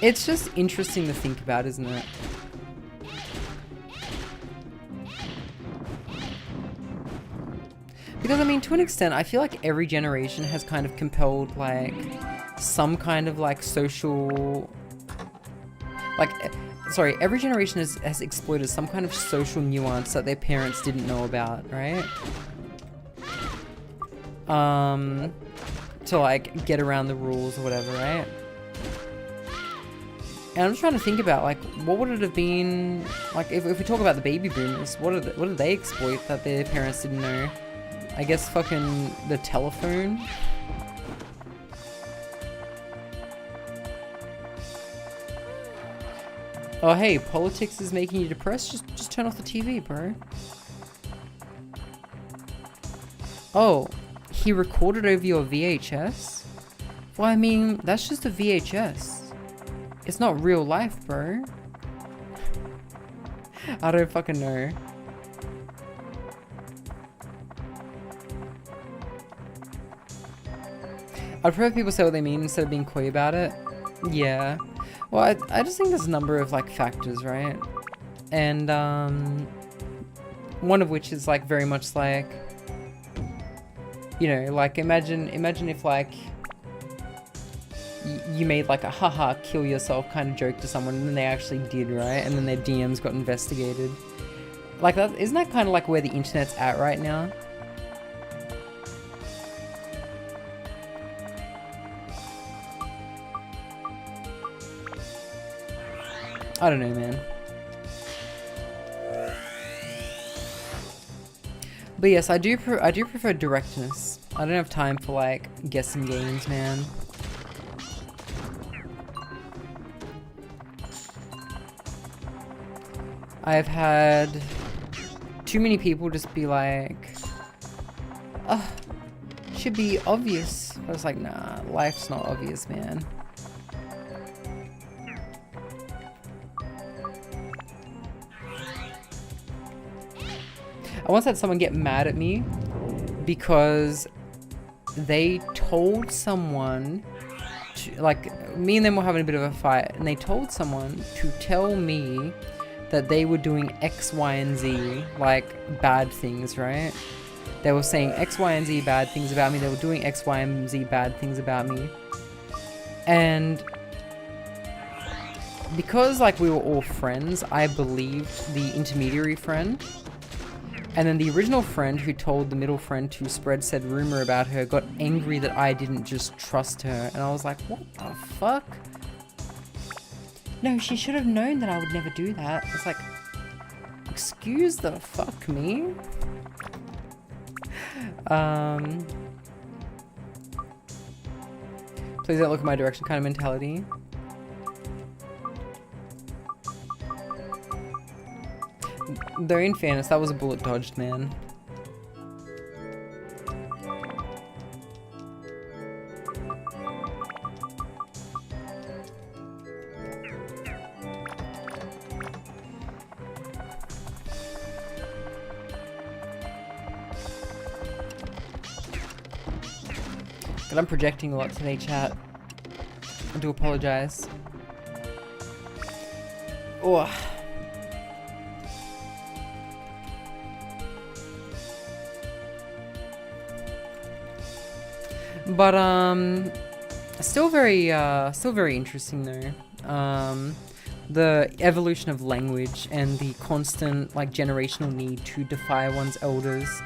It's just interesting to think about, isn't it? Because, I mean, to an extent, I feel like every generation has kind of compelled, like, some kind of, like, social... Like, sorry, every generation has exploited some kind of social nuance that their parents didn't know about, right? to like get around the rules or whatever, right? And I'm just trying to think about like what would it have been like if we talk about the baby boomers, what did they exploit that their parents didn't know? I guess fucking the telephone. Oh hey, politics is making you depressed? Just turn off the TV, bro. Oh, he recorded over your VHS? Well, I mean, that's just a VHS. It's not real life, bro. I don't fucking know. I'd prefer people say what they mean instead of being coy about it. Yeah. Well, I just think there's a number of like factors, right? And one of which is like very much like, you know, like imagine if like you made like a haha kill yourself kind of joke to someone and then they actually did, right? And then their DMs got investigated. Like that, isn't that kind of like where the internet's at right now? I don't know, man. But yes, I do prefer directness. I don't have time for like guessing games, man. I've had too many people just be like, "Oh, should be obvious." I was like, nah, life's not obvious, man. I once had someone get mad at me because they told someone to, like, me and them were having a bit of a fight, and they told someone to tell me that they were doing X, Y, and Z, like, bad things, right? They were saying X, Y, and Z bad things about me. They were doing X, Y, and Z bad things about me. And because, like, we were all friends, I believed the intermediary friend. And then the original friend who told the middle friend to spread said rumor about her got angry that I didn't just trust her. And I was like, what the fuck? No, she should have known that I would never do that. It's like, excuse the fuck me? Please don't look in my direction kind of mentality. Though in fairness, that was a bullet dodged, man. And I'm projecting a lot today, chat. I do apologize. Oh. But still very interesting though. The evolution of language and the constant like generational need to defy one's elders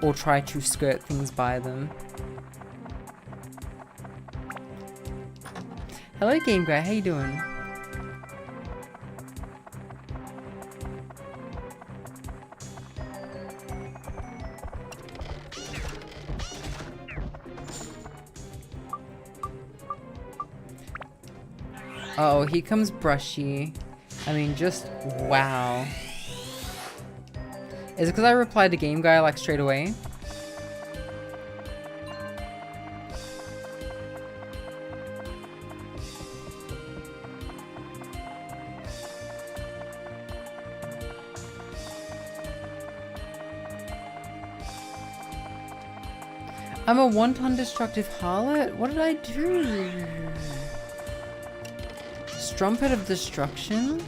or try to skirt things by them. Hello Game Guy, how you doing? Oh, here comes Brushy. I mean, just wow. Is it because I replied to Game Guy like straight away? I'm a one-ton destructive harlot? What did I do? Strumpet of destruction?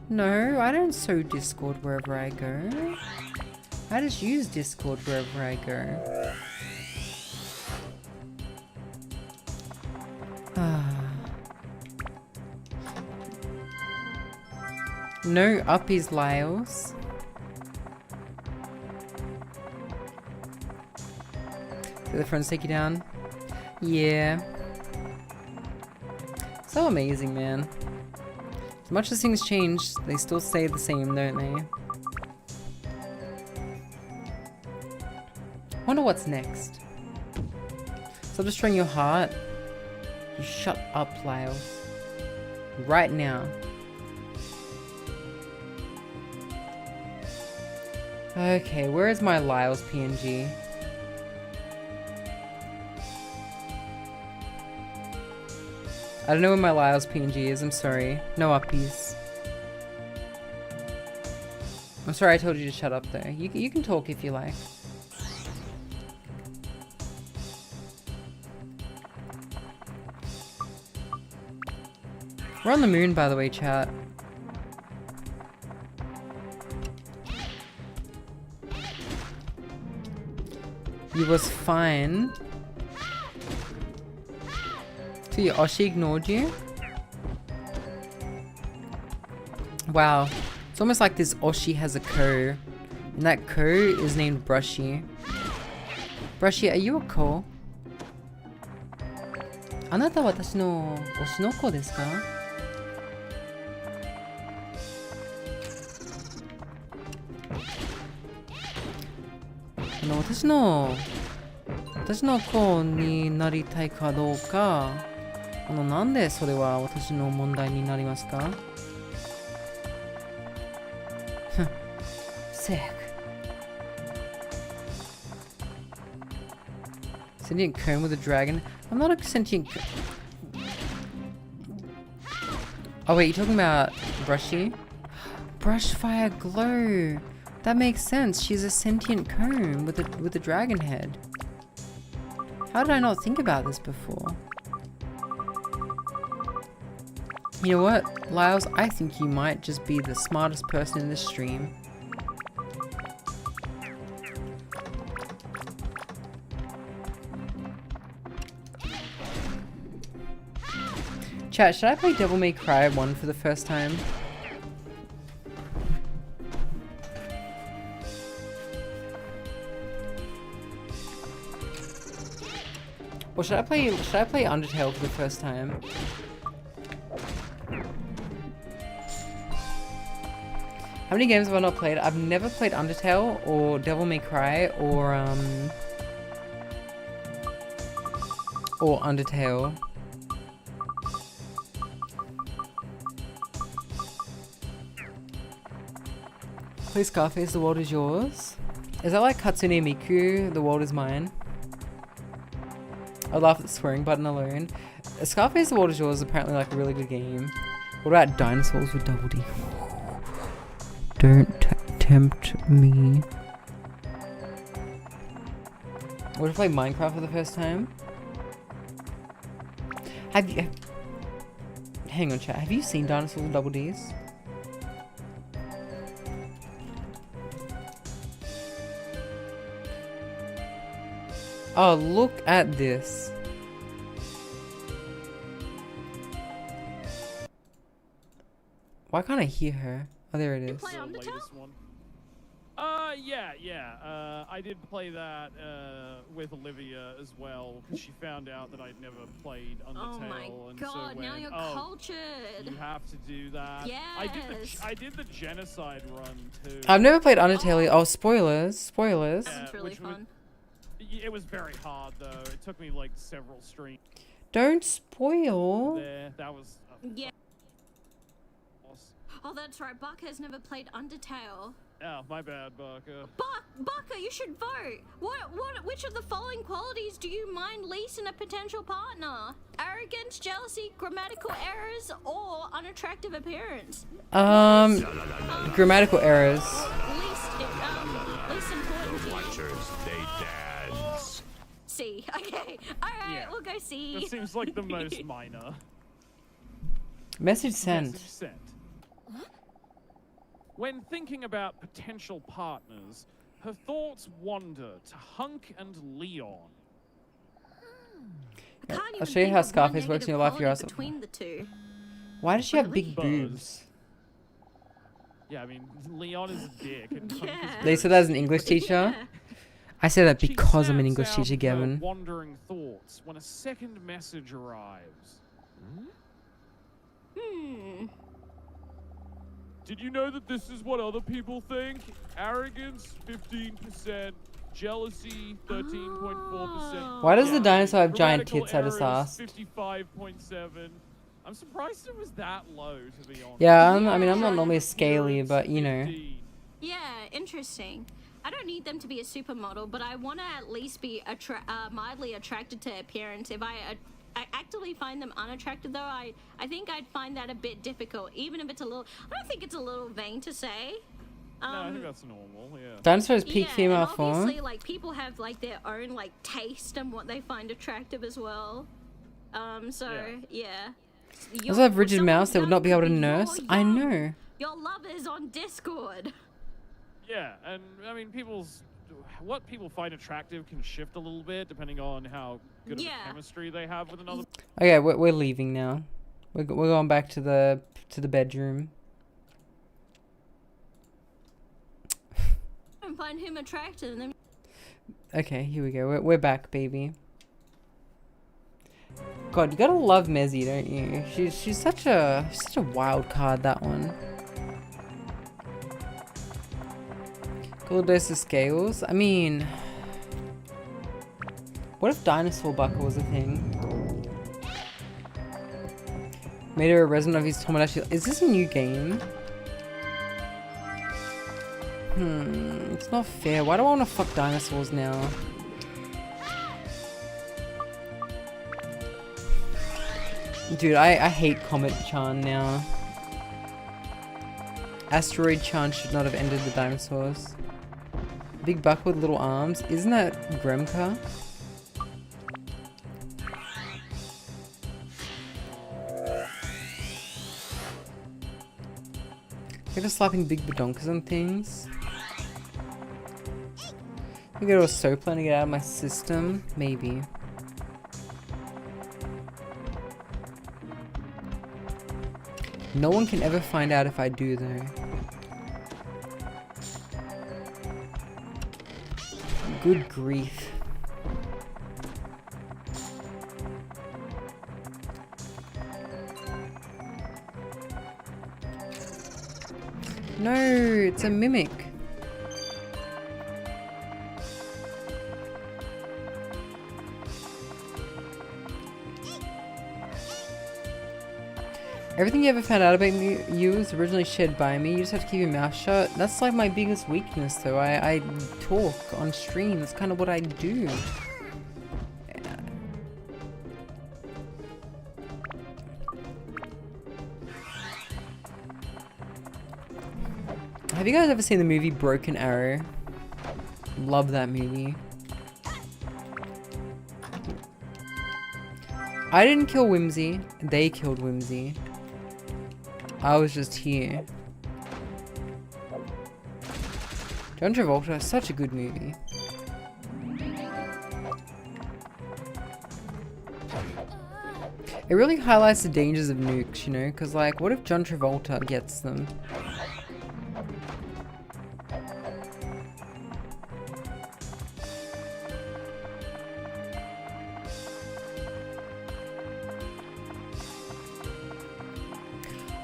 No, I don't sow Discord wherever I go. I just use Discord wherever I go. No uppies, Lyles. The friends take you down. Yeah. So amazing, man. As much as things change, they still stay the same, don't they? Wonder what's next. Stop destroying your heart. You shut up, Lyle. Right now. Okay, where is my Lyle's PNG? I don't know where my Lyle's PNG is, I'm sorry. No uppies. I'm sorry I told you to shut up though. You can talk if you like. We're on the moon, by the way, chat. You was fine. So your Oshi ignored you? Wow. It's almost like this Oshi has a ko. And that ko is named Brushy. Brushy, are you a ko? あなたは私の推しの子ですか? 私の子になりたいかどうか、なんでそれは私の問題になりますか? Sick. Sentient comb with a dragon? I'm not a sentient Oh wait, you're talking about Brushy? Brush Fire Glow. That makes sense. She's a sentient comb with a dragon head. How did I not think about this before? You know what, Lyles? I think you might just be the smartest person in this stream. Chat, should I play Devil May Cry 1 for the first time? Or should I play Undertale for the first time? How many games have I not played? I've never played Undertale or Devil May Cry or Undertale. Play Scarface, the world is yours. Is that like Katsune Miku, the world is mine? I laugh at the swearing button alone. Scarface, the world is yours is apparently like a really good game. What about Dinosaurs with Double D? Don't tempt me. What if I play Minecraft for the first time? Have you... Hang on, chat. Have you seen Dinosaurs with Double Ds? Oh, look at this. Why can't I hear her? Oh, there it is. Play Undertale? Yeah. I did play that with Olivia as well, because she found out that I'd never played Undertale. Oh my and god, so now went, you're oh, cultured. You have to do that. Yes. I did the genocide run too. I've never played Undertale. Oh, spoilers. Spoilers. That was really fun. It was very hard though. It took me like several streams. Don't spoil. That was. Yeah. Oh, that's right. Barker has never played Undertale. Oh, my bad, Barker. Barker, you should vote. Which of the following qualities do you mind least in a potential partner? Arrogance, jealousy, grammatical errors, or unattractive appearance? Grammatical errors. Least important to you. Watchers, they dance. C. Okay. All right, we'll go C. That seems like the most minor. Message sent. Message sent. When thinking about potential partners, her thoughts wander to Hunk and Leon. I'll show you how Scarface works in your life. Between the two. Why does she have big boobs? Yeah, I mean, Leon is a dick. And Hunk is They said that as an English teacher. I say that She because I'm an snaps English out teacher, of her Gavin. wandering thoughts when a second message arrives. Did you know that this is what other people think? Arrogance, 15%. Jealousy, 13.4%. Why does the dinosaur have giant Grammatical tits, I just errors, asked? 55.7. I'm surprised it was that low, to be honest. Yeah, I mean, I'm not normally scaly, but you know. Yeah, interesting. I don't need them to be a supermodel, but I want to at least be mildly attracted to appearance. If I actively find them unattractive, though, I think I'd find that a bit difficult, even if it's a little... I don't think it's a little vain to say. No, I think that's normal, yeah. Dinosaurs peak female and form. obviously, like, people have, like, their own, like, taste and what they find attractive as well. Yeah. Those have rigid mouths they would not be able to nurse. I know. Your lovers on Discord. Yeah, and I mean, what people find attractive can shift a little bit depending on how good of a chemistry they have with another. Okay, we're leaving now. We're going back to the bedroom. And find him attractive, and then. Okay, here we go. We're back, baby. God, you gotta love Mezzy, don't you? She's such a wild card, that one. Cool dose of scales. I mean, what if Dinosaur Bucker was a thing? Made her a resident of his Tomodachi. Is this a new game? It's not fair. Why do I want to fuck dinosaurs now? Dude, I hate Comet-chan now. Asteroid-chan should not have ended the dinosaurs. Big buck with little arms. Isn't that 𝓢𝓞𝓒𝓘𝓐𝓛𝓢? They're just slapping big badonkas on things. I go to a soap plan to get out of my system? Maybe. No one can ever find out if I do, though. Good grief. No, it's a mimic. Everything you ever found out about you was originally shared by me. You just have to keep your mouth shut. That's like my biggest weakness, though. I talk on stream. That's kind of what I do. Have you guys ever seen the movie Broken Arrow? Love that movie. I didn't kill Whimsy. They killed Whimsy. I was just here. John Travolta is such a good movie. It really highlights the dangers of nukes, you know? Because, like, what if John Travolta gets them?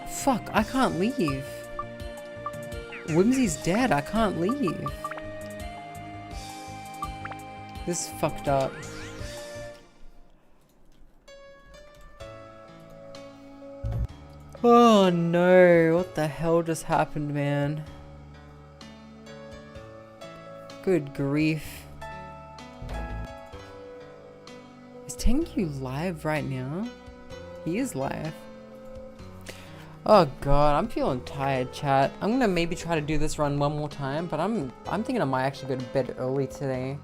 Fuck, I can't leave. Whimsy's dead, I can't leave. This is fucked up. Oh no, what the hell just happened, man? Good grief. Is Tengu live right now? He is live. Oh god, I'm feeling tired, chat. I'm gonna maybe try to do this run one more time, but I'm thinking I might actually go to bed early today.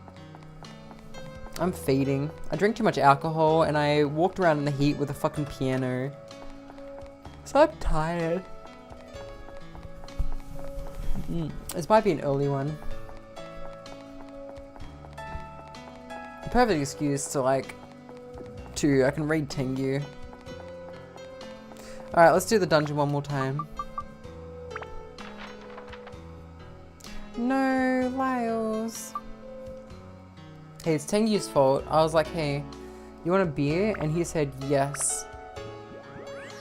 I'm fading. I drank too much alcohol and I walked around in the heat with a fucking piano. So I'm tired. This might be an early one. Perfect excuse to I can raid Tengu. Alright, let's do the dungeon one more time. No, Lyles. Hey, it's Tengyu's fault. I was like, hey, you want a beer? And he said yes.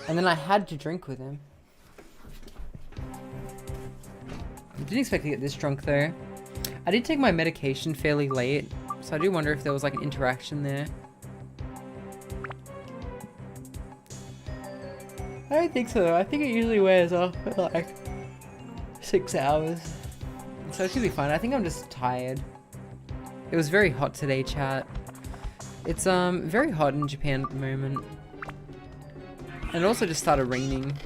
And then I had to drink with him. I didn't expect to get this drunk though. I did take my medication fairly late, so I do wonder if there was like an interaction there. I don't think so. I think it usually wears off at like 6 hours. So it should be fine. I think I'm just tired. It was very hot today, chat. It's very hot in Japan at the moment. And it also just started raining.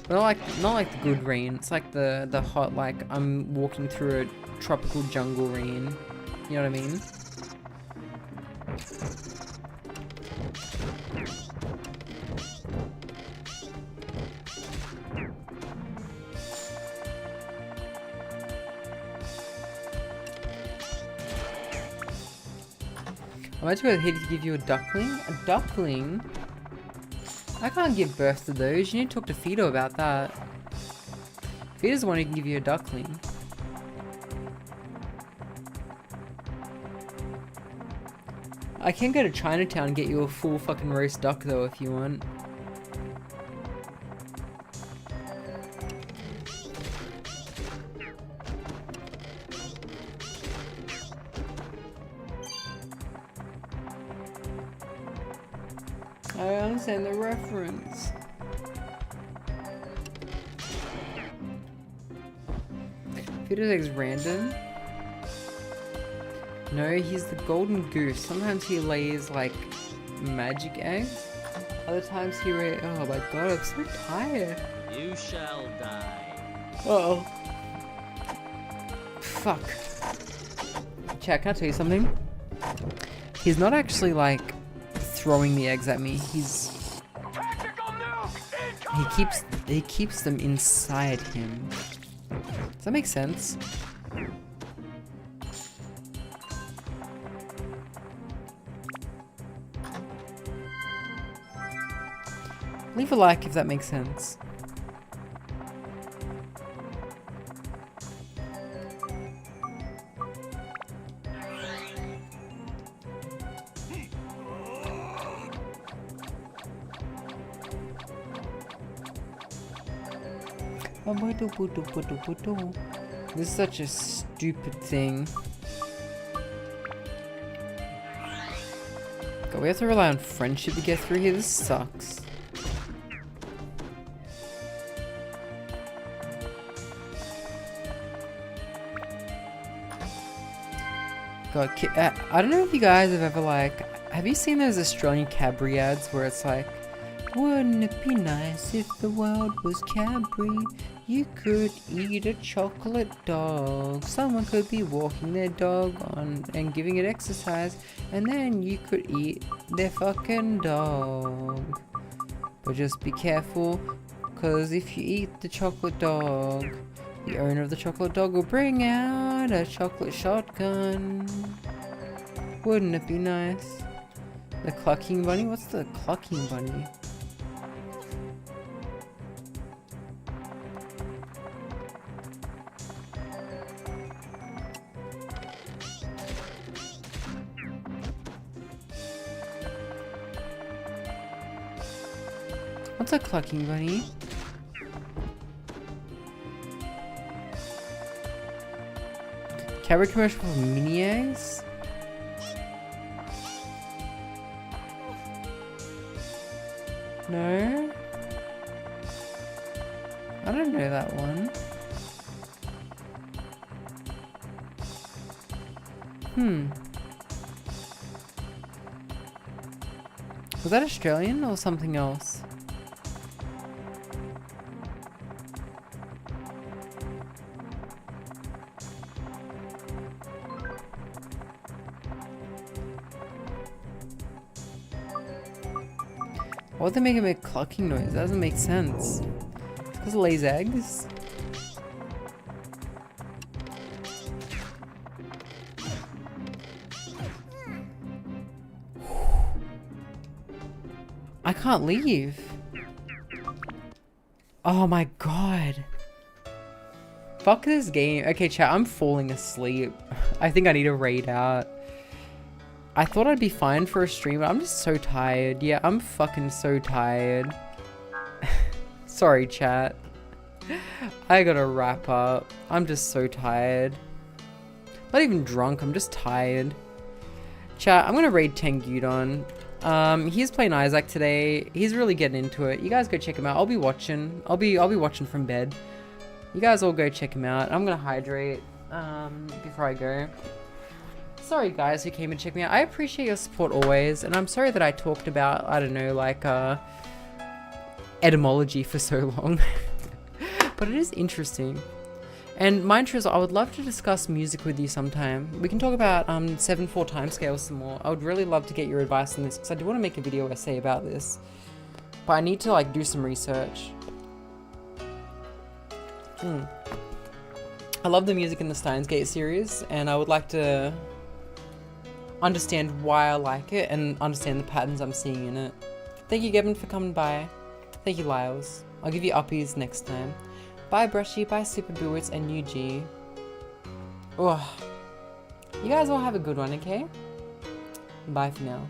But not like the good rain. It's like the hot, like I'm walking through a tropical jungle rain. You know what I mean? I might go ahead to give you a duckling. A duckling? I can't give birth to those. You need to talk to Fido about that. Fido's the one who can give you a duckling. I can go to Chinatown and get you a full fucking roast duck though if you want. I understand the reference. Fido's eggs random? No, he's the golden goose. Sometimes he lays like magic eggs. Other times he oh my god, I'm so tired. You shall die. Uh-oh. Fuck. Chat, can I tell you something? He's not actually like throwing the eggs at me. He keeps them inside him. Does that make sense? Leave a like if that makes sense. This is such a stupid thing. God, we have to rely on friendship to get through here. This sucks. God, I don't know if you guys have ever have you seen those Australian Cadbury ads where it's like, wouldn't it be nice if the world was Cadbury? You could eat a chocolate dog. Someone could be walking their dog on and giving it exercise, and then you could eat their fucking dog. But just be careful, cause if you eat the chocolate dog, the owner of the chocolate dog will bring out a chocolate shotgun. Wouldn't it be nice? The clucking bunny? What's the clucking bunny? What's a clucking bunny? Cadbury commercial for mini eggs? No? I don't know that one. Was that Australian or something else? Why would they make a clucking noise? That doesn't make sense. It's because it lays eggs? I can't leave. Oh my god. Fuck this game. Okay, chat, I'm falling asleep. I think I need to raid out. I thought I'd be fine for a stream, but I'm just so tired. Yeah, I'm fucking so tired. Sorry, chat. I gotta wrap up. I'm just so tired. Not even drunk, I'm just tired. Chat, I'm gonna raid 𝓡𝓤𝓛𝓢. He's playing Isaac today. He's really getting into it. You guys go check him out. I'll be watching. I'll be watching from bed. You guys all go check him out. I'm gonna hydrate before I go. Sorry guys who came and checked me out. I appreciate your support always, and I'm sorry that I talked about, I don't know, like etymology for so long. But it is interesting. And my interest, I would love to discuss music with you sometime. We can talk about 7/4 time scales some more. I would really love to get your advice on this, because I do want to make a video essay about this. But I need to like do some research. I love the music in the Steins Gate series, and I would like to understand why I like it and understand the patterns I'm seeing in it. Thank you, Gavin, for coming by. Thank you, Lyles. I'll give you uppies next time. Bye, Brushy. Bye, Super Boots and UG. Oh, you guys all have a good one, okay? Bye for now.